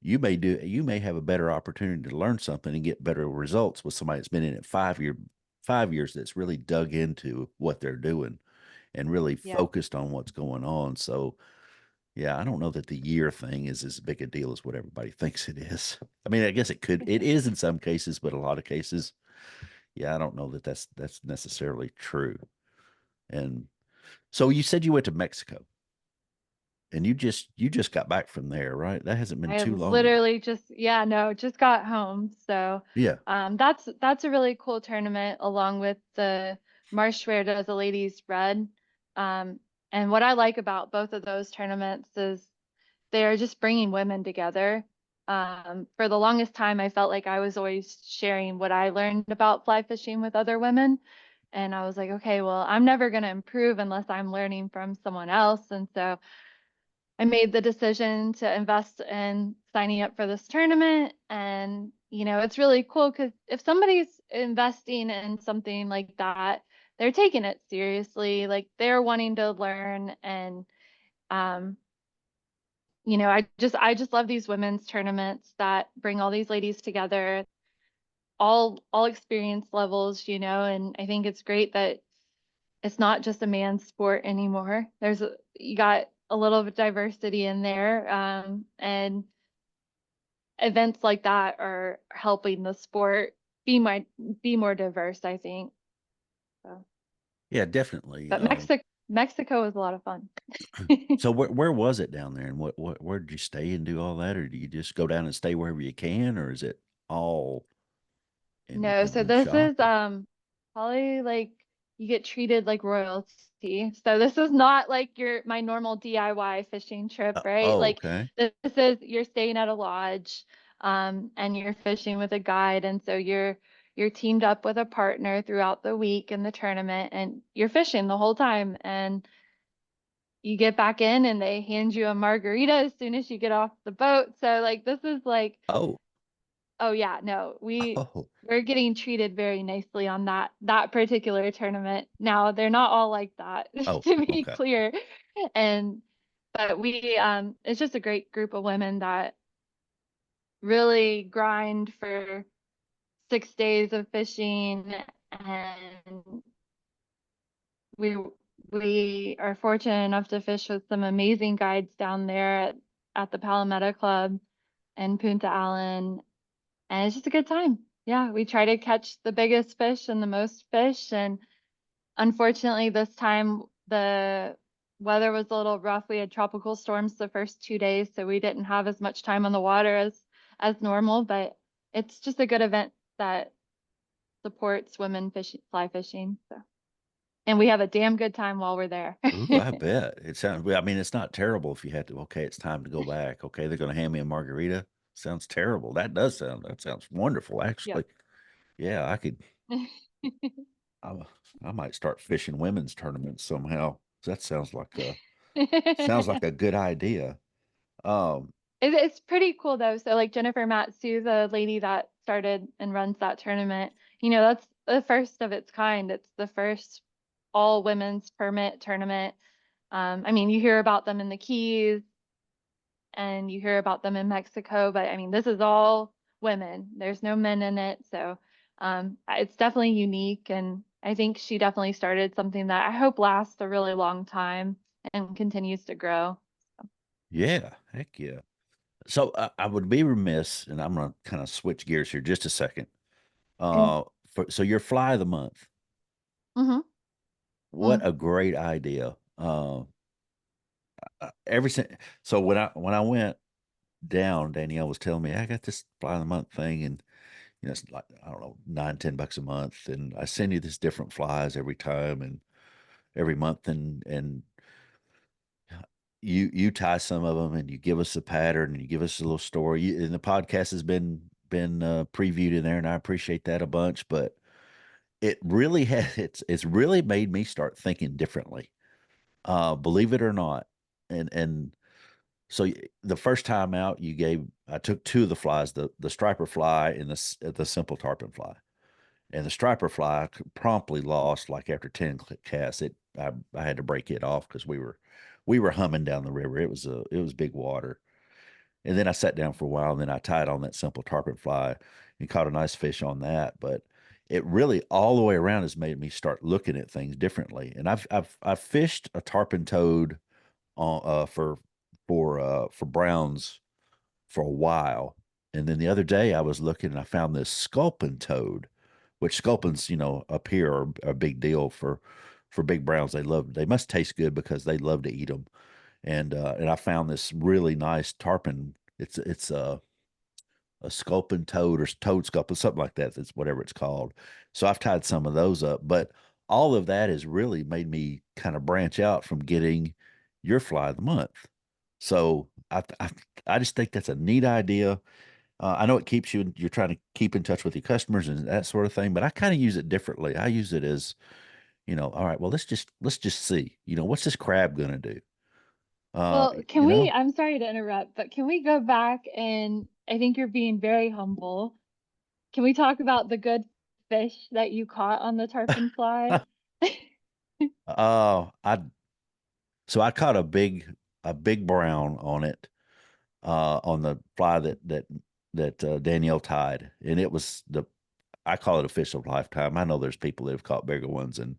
you may have a better opportunity to learn something and get better results with somebody that's been in it 5 years that's really dug into what they're doing and really Yeah. focused on what's going on. So yeah, I don't know that the year thing is as big a deal as what everybody thinks it is. I mean, I guess it is in some cases, but a lot of cases, yeah, I don't know that that's necessarily true. And so you said you went to Mexico and you just got back from there, right? That hasn't been I too long ago. literally yeah, no, just got home. So Yeah. that's a really cool tournament along with the Marsh Ware does a ladies red. Um, and what I like about both of those tournaments is they're just bringing women together. For the longest time, I felt like I was always sharing what I learned about fly fishing with other women. And I was like, okay, well, I'm never going to improve unless I'm learning from someone else. And so I made the decision to invest in signing up for this tournament. And, it's really cool because if somebody's investing in something like that, they're taking it seriously. Like they're wanting to learn. And, um, I just love these women's tournaments that bring all these ladies together, all experience levels, and I think it's great that it's not just a man's sport anymore. You got a little bit of diversity in there, and events like that are helping the sport be more diverse, I think. So, Yeah, definitely. but Mexico is a lot of fun. So where was it down there, and where did you stay and do all that, or do you just go down and stay wherever you can, or is it all in No, in so one this shop? is probably like you get treated like royalty. So this is not like my normal DIY fishing trip, right? Oh, Like okay. this is you're staying at a lodge, and you're fishing with a guide, and so you're teamed up with a partner throughout the week in the tournament, and you're fishing the whole time, and you get back in, and they hand you a margarita as soon as you get off the boat. So like this is like Oh, oh yeah, no, oh, we're getting treated very nicely on that particular tournament. Now they're not all like that, oh, to be okay. clear. And but it's just a great group of women that really grind for 6 days of fishing, and we We are fortunate enough to fish with some amazing guides down there at the Palometa Club and Punta Allen, and it's just a good time. Yeah, we try to catch the biggest fish and the most fish, and unfortunately this time the weather was a little rough. We had tropical storms the first 2 days, so we didn't have as much time on the water as normal, but it's just a good event that supports women fishing, fly fishing. So, and we have a damn good time while we're there. Ooh, I bet. It sounds, well, I mean, it's not terrible if you had to, okay, it's time to go back. Okay, they're going to hand me a margarita. Sounds terrible. That sounds wonderful, Yep. actually. Yeah, I, I might start fishing women's tournaments somehow. That sounds like a good idea. Um, It's pretty cool though. So like Jennifer Matsu, the lady that started and runs that tournament, that's the first of its kind. It's the first all women's permit tournament. I mean, you hear about them in the Keys and you hear about them in Mexico, but I mean, this is all women. There's no men in it. So it's definitely unique. And I think she definitely started something that I hope lasts a really long time and continues to grow. yeah, heck yeah. So I would be remiss, and I'm going to kind of switch gears here just a second. And So your fly of the month. hmm What a great idea. Every since so when I went down, Danielle was telling me I got this fly of the month thing, and it's like I don't know, 9, $10 a month, and I send you this different flies every time and every month, and you tie some of them, and you give us a pattern, and you give us a little story. And the podcast has been previewed in there, and I appreciate that a bunch. But it really has it's really made me start thinking differently. Believe it or not, and so the first time out, I took two of the flies, the striper fly and the simple tarpon fly, and the striper fly promptly lost like after 10 casts. I had to break it off because we were humming down the river. It was big water, and then I sat down for a while, and then I tied on that simple tarpon fly and caught a nice fish on that. But it really all the way around has made me start looking at things differently. And I've fished a tarpon toad on for browns for a while. And then the other day I was looking and I found this sculpin toad, which sculpins, up here are a big deal for big browns. They must taste good because they love to eat them. And I found this really nice tarpon. It's a sculpin toad or toad sculpin, something like that. That's whatever it's called. So I've tied some of those up, but all of that has really made me kind of branch out from getting your fly of the month. So I just think that's a neat idea. I know it keeps you're trying to keep in touch with your customers and that sort of thing, but I kind of use it differently. I use it as, all right, well, let's just see, what's this crab going to do? Uh, Well, you know, I'm sorry to interrupt, but can we go back and I think you're being very humble. Can we talk about the good fish that you caught on the tarpon fly? I so I caught a big brown on it, on the fly that Danielle tied, and it was I call it a fish of a lifetime. I know there's people that have caught bigger ones, and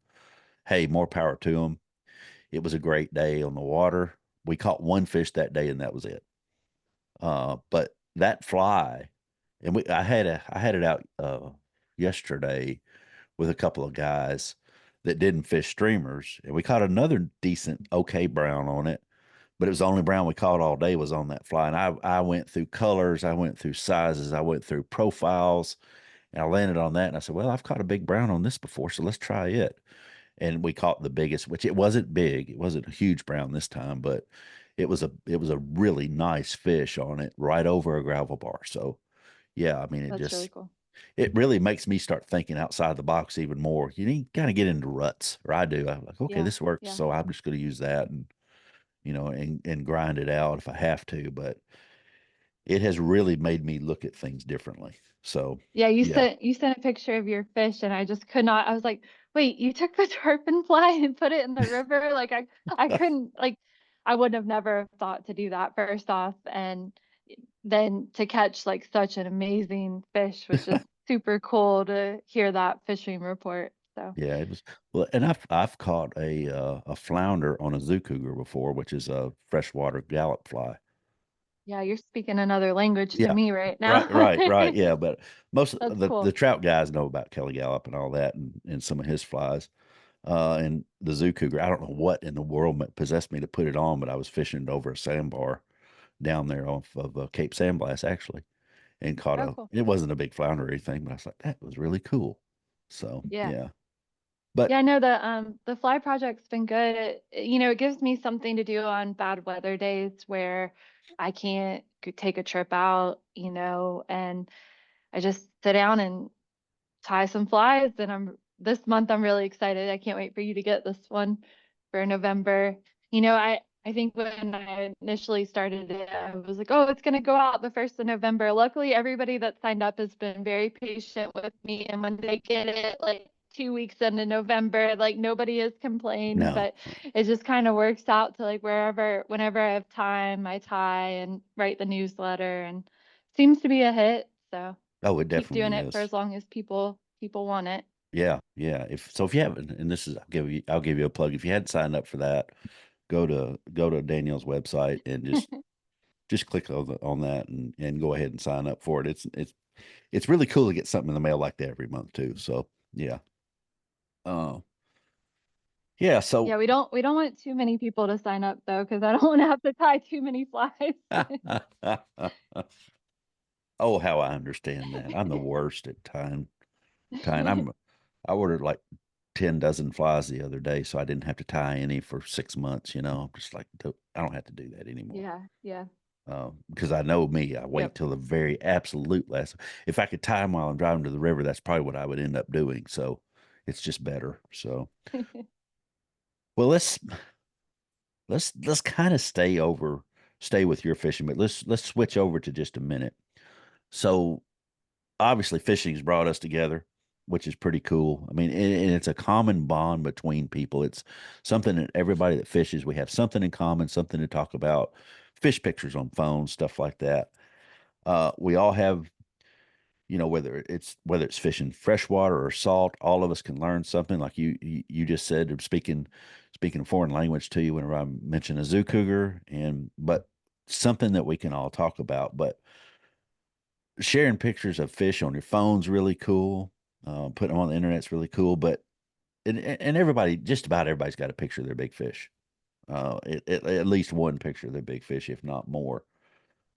hey, more power to them. It was a great day on the water. We caught one fish that day, and that was it. But that fly, and I had it out yesterday with a couple of guys that didn't fish streamers, and we caught another decent, okay brown on it. But it was the only brown we caught all day was on that fly. And I went through colors, I went through sizes, I went through profiles, and I landed on that. And I said, well, I've caught a big brown on this before, so let's try it. And we caught the biggest, which it wasn't big, it wasn't a huge brown this time, but it was a really nice fish on it, right over a gravel bar. So yeah, I mean, That's really cool. it really makes me start thinking outside the box even more. You need kind of get into ruts, or I do. I'm like, okay, Yeah, this works, yeah. so I'm just going to use that and grind it out if I have to. But it has really made me look at things differently. So Yeah, yeah, you sent a picture of your fish and I just could not. I was like, "Wait, you took the tarpon fly and put it in the river?" Like I couldn't like I would have never thought to do that first off, and then to catch like such an amazing fish was just super cool to hear that fishing report. So Yeah, it was well, and I've caught a flounder on a zoo cougar before, which is a freshwater gallop fly. yeah, you're speaking another language to Yeah. me right now. Right. Yeah, but most of That's the cool. trout guys know about Kelly Gallop and all that, and some of his flies. And the zoo cougar, I don't know what in the world possessed me to put it on, but I was fishing over a sandbar down there off of Cape Sandblast actually, and caught Oh, a. cool. It wasn't a big flounder or anything, but I was like, that was really cool. So Yeah. yeah, but Yeah, I know the fly project's been good. It gives me something to do on bad weather days where I can't take a trip out, and I just sit down and tie some flies. And this month I'm really excited. I can't wait for you to get this one for November. I think when I initially started it, I was like, oh, it's gonna go out the 1st of November. Luckily, everybody that signed up has been very patient with me, and when they get it like 2 weeks into November, like nobody has complained, no, but it just kind of works out to like whenever I have time, I tie and write the newsletter, and seems to be a hit. So oh, it keep doing definitely it for is. as long as people want it. Yeah. If you haven't, and this is I'll give you a plug. If you hadn't signed up for that, go to Danielle's website and just click on that and go ahead and sign up for it. It's really cool to get something in the mail like that every month too. So yeah. Uh yeah, so Yeah, we don't want too many people to sign up though, because I don't want to have to tie too many flies. oh how I understand that. I'm the worst at tying. I ordered like 10 dozen flies the other day, so I didn't have to tie any for 6 months, I'm just like I don't have to do that anymore. Yeah, yeah, Because I know me, I wait yep. till the very absolute last. If I could time while I'm driving to the river, that's probably what I would end up doing. So it's just better. So well, let's kind of stay with your fishing, but let's switch over to just a minute. So obviously, fishing's brought us together, which is pretty cool. I mean, and it's a common bond between people. It's something that everybody that fishes, we have something in common, something to talk about. Fish pictures on phones, stuff like that. We all have whether it's fishing freshwater or salt, all of us can learn something. Like you just said, speaking a foreign language to you whenever I mention a zoo cougar, and but something that we can all talk about. But sharing pictures of fish on your phone's really cool. Putting them on the internet's really cool. But and everybody, just about everybody's got a picture of their big fish. At least one picture of their big fish, if not more.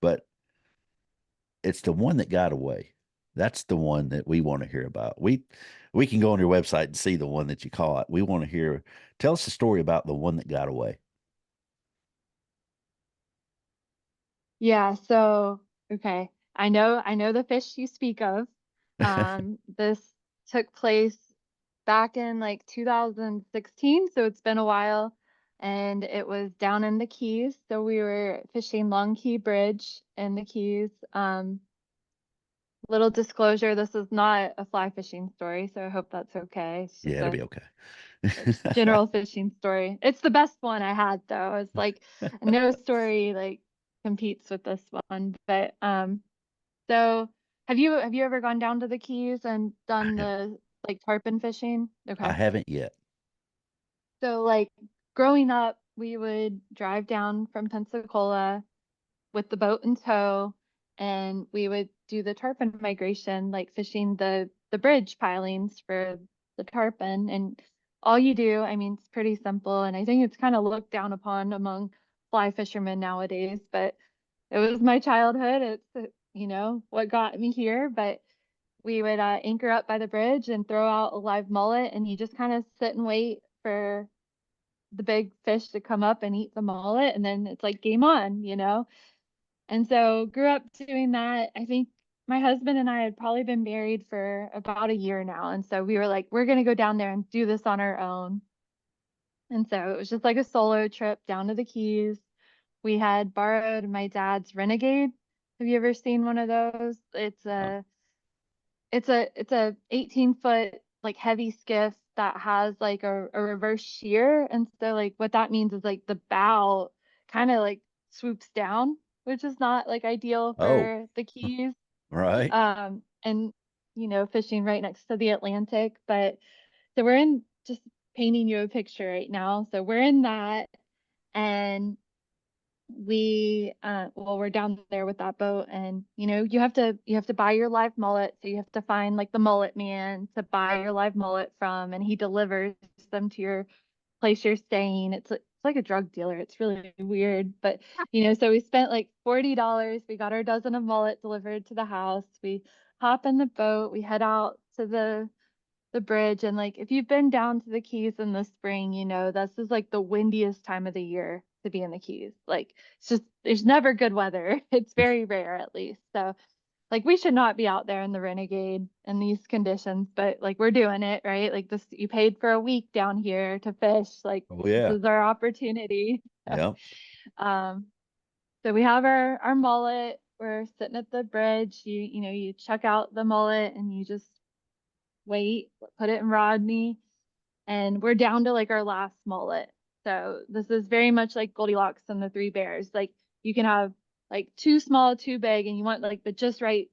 But it's the one that got away. That's the one that we want to hear about. We can go on your website and see the one that you caught. We want to hear. Tell us the story about the one that got away. Yeah, so okay. I know the fish you speak of. This took place back in like 2016, so it's been a while, and it was down in the Keys. So we were fishing Long Key Bridge in the Keys. Little disclosure, this is not a fly fishing story, so I hope that's okay. It's Yeah, just it'll a be okay. general fishing story. It's the best one I had though. It's like no story like competes with this one. But so have you ever gone down to the Keys and I done have the like tarpon fishing? I Okay. haven't yet. So like growing up, we would drive down from Pensacola with the boat in tow, and we would do the tarpon migration, like fishing the bridge pilings for the tarpon. And all you do, I mean, it's pretty simple, and I think it's kind of looked down upon among fly fishermen nowadays, but it was my childhood. It's what got me here. But we would anchor up by the bridge and throw out a live mullet, and you just kind of sit and wait for the big fish to come up and eat the mullet, and then it's like game on. And so grew up doing that. I think my husband and I had probably been married for about a year now. And so we were like, we're going to go down there and do this on our own. And so it was just like a solo trip down to the Keys. We had borrowed my dad's Renegade. Have you ever seen one of those? It's Uh, a it's a 18-foot like heavy skiff that has like a reverse shear. And so like what that means is like the bow kind of like swoops down, which is not like ideal oh, for the Keys. right. And fishing right next to the Atlantic. But So we're in just painting you a picture right now. So we're in that, and we're down there with that boat, and you have to buy your live mullet. So you have to find like the mullet man to buy your live mullet from, and he delivers them to your place you're staying. It's like a drug dealer. It's really weird, but so we spent like $40. We got our dozen of mullet delivered to the house. We hop in the boat, we head out to the bridge, and like if you've been down to the Keys in the spring, this is like the windiest time of the year to be in the Keys. Like it's just there's never good weather. It's very rare at least. So like we should not be out there in the Renegade in these conditions, but like we're doing it, right? Like this, you paid for a week down here to fish. Like Oh this yeah. is our opportunity. Yeah. Um, so we have our mullet. We're sitting at the bridge. You check out the mullet and you just wait, put it in Rodney, and we're down to like our last mullet. So this is very much like Goldilocks and the Three Bears. Like you can have like too small, too big, and you want like the just right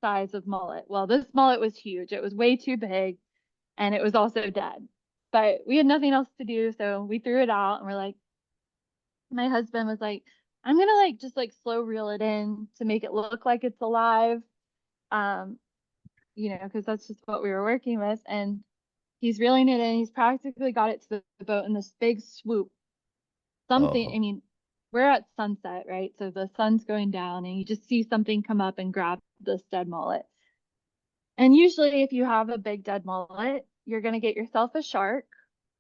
size of mullet. Well, this mullet was huge. It was way too big, and it was also dead. But we had nothing else to do, so we threw it out, and we're like, my husband was like, I'm gonna like just like slow reel it in to make it look like it's alive. Um, because that's just what we were working with. And he's reeling it in. He's practically got it to the boat in this big swoop. Something, Oh. I mean, we're at sunset, right? So the sun's going down, and you just see something come up and grab this dead mullet. And usually, if you have a big dead mullet, you're going to get yourself a shark,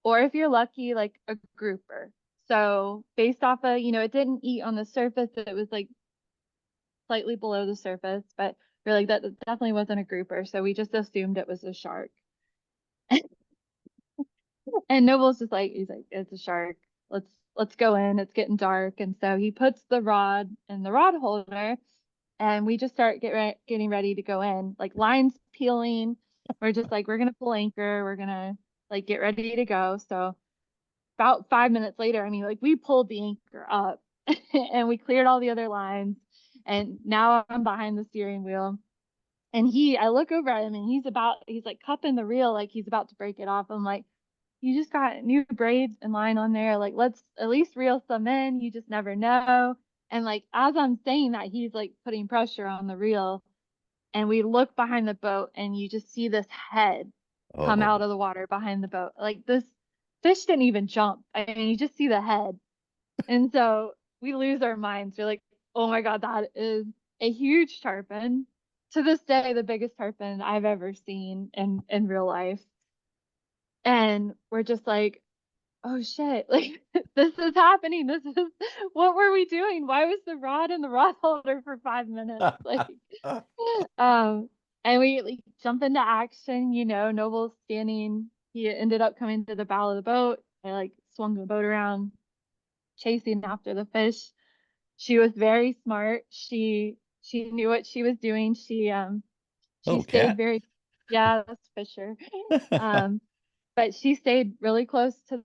or if you're lucky, like a grouper. So, based off of, it didn't eat on the surface, it was like slightly below the surface, but we're like, that definitely wasn't a grouper. So, we just assumed it was a shark. And Noble's just like, he's like, it's a shark. Let's go in. It's getting dark. And so he puts the rod in the rod holder, and we just start getting ready to go in. Like lines peeling. We're just like, we're gonna pull anchor. We're gonna like get ready to go. So about 5 minutes later, I mean, like we pulled the anchor up and we cleared all the other lines. And now I'm behind the steering wheel. And I look over at him, and he's like cupping the reel, like he's about to break it off. I'm like, you just got new braids and line on there. Like, let's at least reel some in. You just never know. And like, as I'm saying that, he's like putting pressure on the reel. And we look behind the boat, and you just see this head come out Oh. of the water behind the boat. Like, this fish didn't even jump. I mean, you just see the head. And so we lose our minds. We're like, oh my God, that is a huge tarpon. To this day, the biggest tarpon I've ever seen in real life. And we're just like, oh shit, like this is happening. This is what were we doing? Why was the rod in the rod holder for 5 minutes? Like, um, and we like jump into action, Noble's standing. He ended up coming to the bow of the boat. I like swung the boat around, chasing after the fish. She was very smart. She knew what she was doing. She Oh, stayed cat. very, yeah, that's Fisher. Um, but she stayed really close to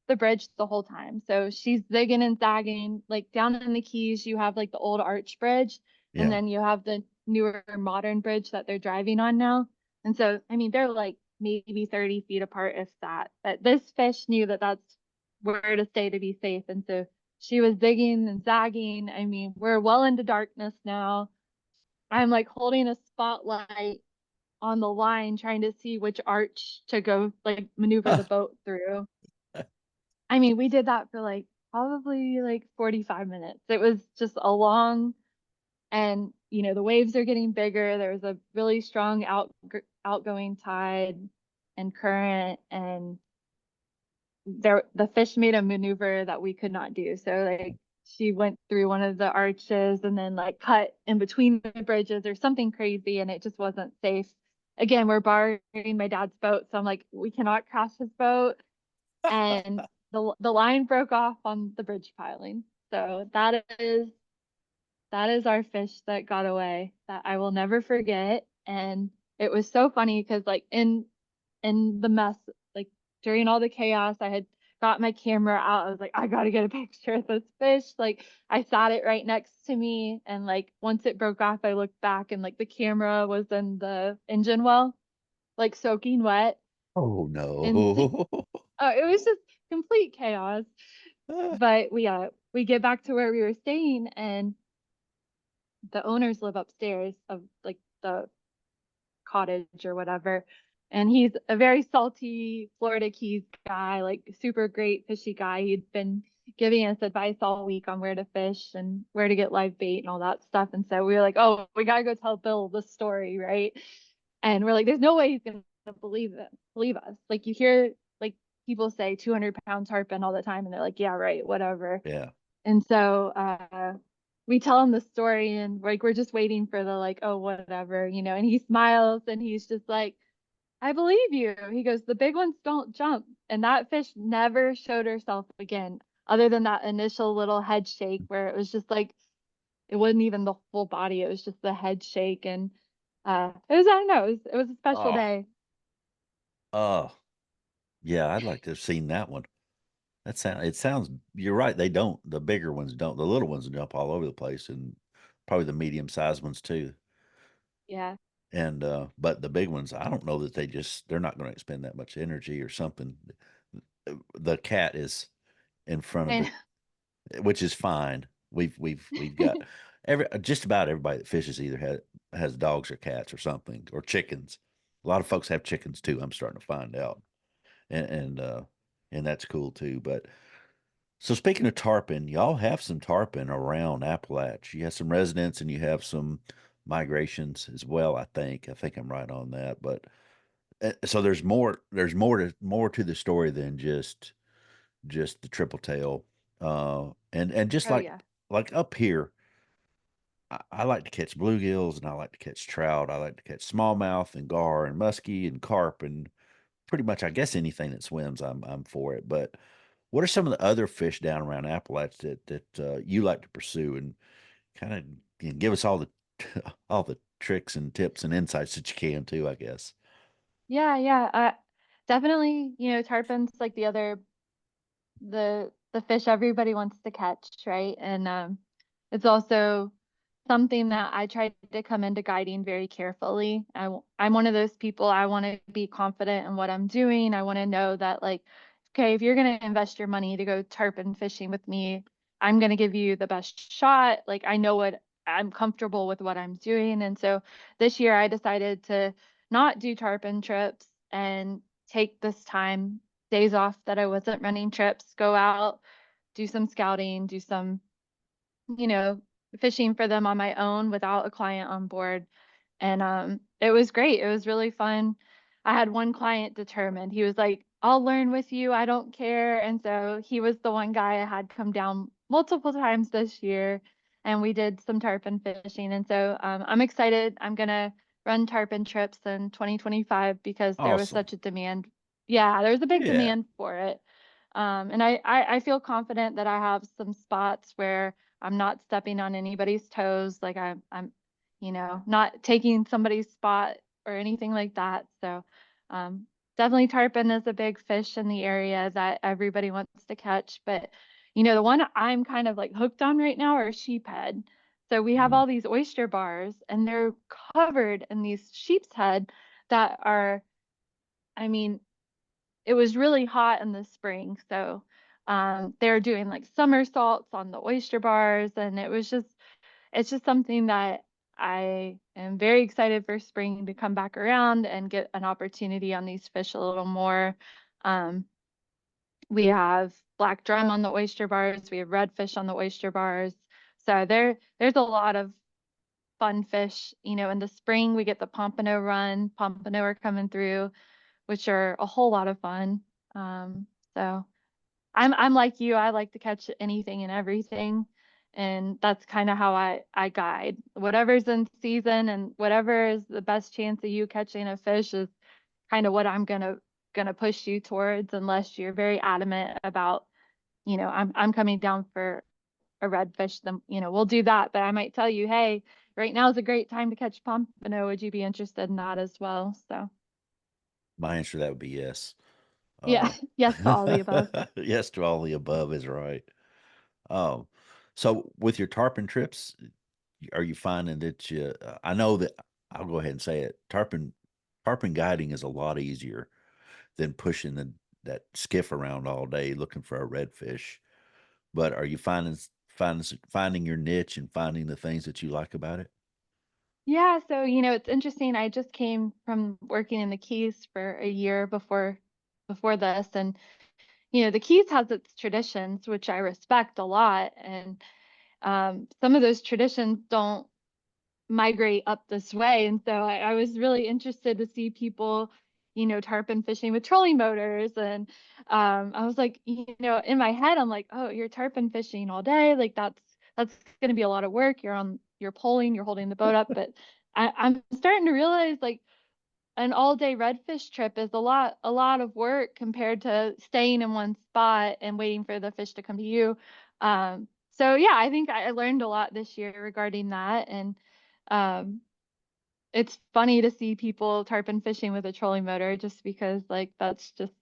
the bridge the whole time. So she's zigging and zagging. Like down in the Keys, you have like the old arch bridge, and Yeah. then you have the newer modern bridge that they're driving on now. And so, I mean, they're like maybe 30 feet apart, if that. But this fish knew that that's where to stay to be safe. And so she was zigging and zagging. I mean, we're well into darkness now. I'm like holding a spotlight on the line trying to see which arch to go like maneuver the boat through. I mean, we did that for like probably like 45 minutes. It was just a long, and the waves are getting bigger. There was a really strong outgoing tide and current, and the fish made a maneuver that we could not do. So like she went through one of the arches and then like cut in between the bridges or something crazy, and it just wasn't safe. Again, we're borrowing my dad's boat, so I'm like, we cannot crash his boat. And the line broke off on the bridge piling. So that is our fish that got away that I will never forget. And it was so funny because like in the mess, like during all the chaos, I had got my camera out. I was like, I gotta get a picture of this fish. Like I sat it right next to me, and like once it broke off, I looked back, and like the camera was in the engine well, like soaking wet. Oh And no. it was just complete chaos. Ah, But we get back to where we were staying, and the owners live upstairs of like the cottage or whatever. And he's a very salty Florida Keys guy, like super great fishy guy. He'd been giving us advice all week on where to fish and where to get live bait and all that stuff. And so we were like, oh, we gotta go tell Bill the story, right? And we're like, there's no way he's gonna believe us. Like you hear like people say 200 pound tarpon all the time, and they're like, yeah, right, whatever. yeah. And so we tell him the story, and like we're just waiting for the like, oh, whatever, and he smiles and he's just like, I believe you. He goes, the big ones don't jump. And that fish never showed herself again, other than that initial little head shake where it was just like it wasn't even the full body, it was just the head shake. And it was, I don't know, it was a special Oh, day. oh, yeah. I'd like to have seen that one. It sounds, you're right. They don't, the bigger ones don't, the little ones jump all over the place and probably the medium sized ones too. Yeah. And, but the big ones, I don't know that they're not going to expend that much energy or something. The cat is in front of And it, which is fine. We've got just about everybody that fishes either has dogs or cats or something or chickens. A lot of folks have chickens too. I'm starting to find out, and and that's cool too. But so speaking of tarpon, y'all have some tarpon around Appalach. You have some residents and you have some migrations as well. I think I'm right on that. But so there's more to the story than just the triple tail. And just oh yeah. like up here, I like to catch bluegills and I like to catch trout. I like to catch smallmouth and gar and muskie and carp and pretty much I guess anything that swims, I'm for it. But what are some of the other fish down around Appalachia that you like to pursue and kind of give us all the all the tricks and tips and insights that you can too, I guess. Yeah, yeah. Definitely, tarpon's like the fish everybody wants to catch, right? And it's also something that I try to come into guiding very carefully. I'm one of those people. I want to be confident in what I'm doing. I want to know that like, okay, if you're going to invest your money to go tarpon fishing with me, I'm going to give you the best shot. Like I know what I'm comfortable with what I'm doing. And so this year I decided to not do tarpon trips and take this time days off that I wasn't running trips, go out, do some scouting, do some, you know, fishing for them on my own without a client on board. And it was great. It was really fun. I had one client determined. He was like, I'll learn with you. I don't care. And so he was the one guy I had come down multiple times this year. And we did some tarpon fishing. And so I'm excited. I'm going to run tarpon trips in 2025 because there was Awesome. such a demand. Yeah, there's a big Yeah. demand for it. And I feel confident that I have some spots where I'm not stepping on anybody's toes. Like I'm not taking somebody's spot or anything like that. So, um, definitely tarpon is a big fish in the area that everybody wants to catch. But, the one I'm kind of like hooked on right now are sheephead. So we have Mm. all these oyster bars and they're covered in these sheep's head that are, I mean, it was really hot in the spring. So, they're doing like somersaults on the oyster bars and it's just something that I am very excited for spring to come back around and get an opportunity on these fish a little more. Um, we have black drum on the oyster bars. We have redfish on the oyster bars. So there's a lot of fun fish. In the spring we get the pompano run. Pompano are coming through, which are a whole lot of fun. So I'm like you. I like to catch anything and everything. And that's kind of how I guide. Whatever's in season and whatever is the best chance of you catching a fish is kind of what I'm gonna push you towards unless you're very adamant about, I'm coming down for a redfish, then we'll do that. But I might tell you, hey, right now is a great time to catch pompano. Would you be interested in that as well? So My answer to that would be yes. yeah, Uh, yes to all the above. yes to all the above is right. Um, so with your tarpon trips, are you finding that I know that I'll go ahead and say it. Tarpon guiding is a lot easier than pushing that skiff around all day looking for a redfish. But are you finding your niche and finding the things that you like about it? Yeah, so it's interesting. I just came from working in the Keys for a year before this, and the Keys has its traditions, which I respect a lot, and some of those traditions don't migrate up this way. And so I was really interested to see people, tarpon fishing with trolling motors. And I was like, in my head, I'm like, oh, you're tarpon fishing all day. Like that's going to be a lot of work. You're pulling, you're holding the boat up. But I'm starting to realize like an all day redfish trip is a lot of work compared to staying in one spot and waiting for the fish to come to you. So yeah, I think I learned a lot this year regarding that. And um, it's funny to see people tarpon fishing with a trolling motor just because like that's just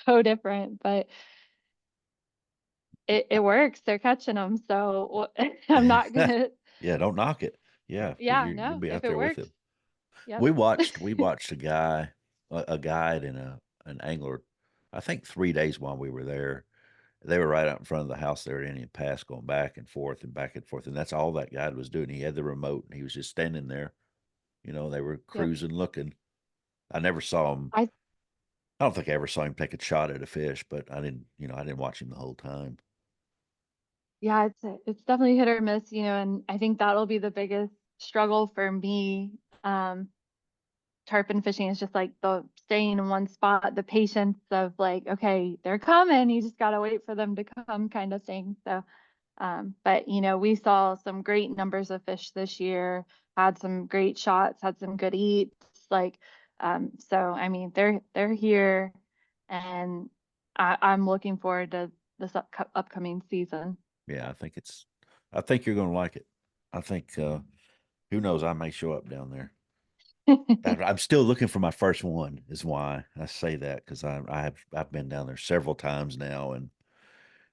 so different, but it works. They're catching them. So I'm not gonna, Yeah, don't knock it. Yeah, because yeah, you'll no, be if out it there with works, him. yep, We watched a guide and an angler, I think 3 days while we were there. They were right out in front of the house there at Indian Pass, going back and forth and back and forth, and that's all that guide was doing. He had the remote, and he was just standing there. They were yep. cruising, looking. I never saw him. I I don't think I ever saw him take a shot at a fish, but I didn't watch him the whole time. Yeah, it's definitely hit or miss, and I think that'll be the biggest struggle for me. Tarpon fishing is just like the staying in one spot, the patience of like, okay, they're coming, you just gotta wait for them to come kind of thing. So, but we saw some great numbers of fish this year, had some great shots, had some good eats, like, so I mean, they're here, and I'm looking forward to this upcoming season. Yeah, I think you're going to like it. I think, who knows, I may show up down there. I'm still looking for my first one, is why I say that, because I've been down there several times now and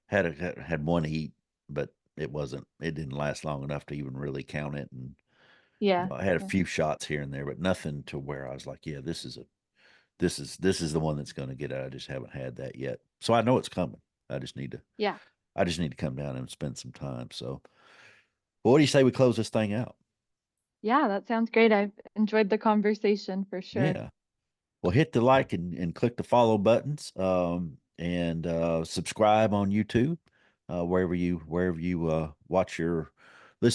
had one eat, but it didn't last long enough to even really count it. And Yeah. I had a Yeah. few shots here and there, but nothing to where I was like, yeah, this is the one that's going to get it. I just haven't had that yet, so I know it's coming. I just need to Yeah. I just need to come down and spend some time. So, well, what do you say we close this thing out? Yeah, that sounds great. I've enjoyed the conversation for sure. Yeah. Well, hit the like and click the follow buttons, and subscribe on YouTube, wherever you listen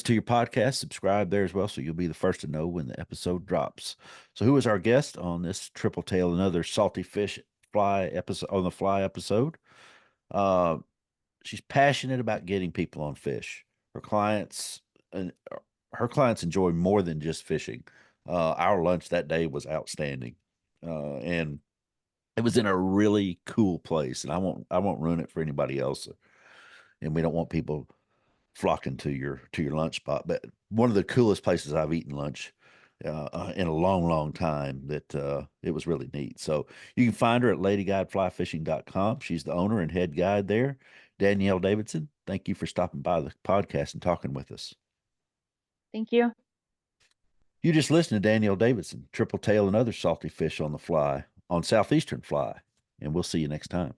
to your podcast. Subscribe there as well, so you'll be the first to know when the episode drops. So, who is our guest on this Tripletail, another salty fish fly episode on the fly episode? Uh, she's passionate about getting people on fish. Her clients and her clients enjoy more than just fishing. Our lunch that day was outstanding, and it was in a really cool place. And I won't ruin it for anybody else. And we don't want people flocking to your lunch spot. But one of the coolest places I've eaten lunch in a long, long time. That it was really neat. So you can find her at ladyguideflyfishing.com. She's the owner and head guide there. Danielle Davidson, thank you for stopping by the podcast and talking with us. Thank you. You just listened to Danielle Davidson, Triple Tail and other salty fish on the fly on Southeastern Fly. And we'll see you next time.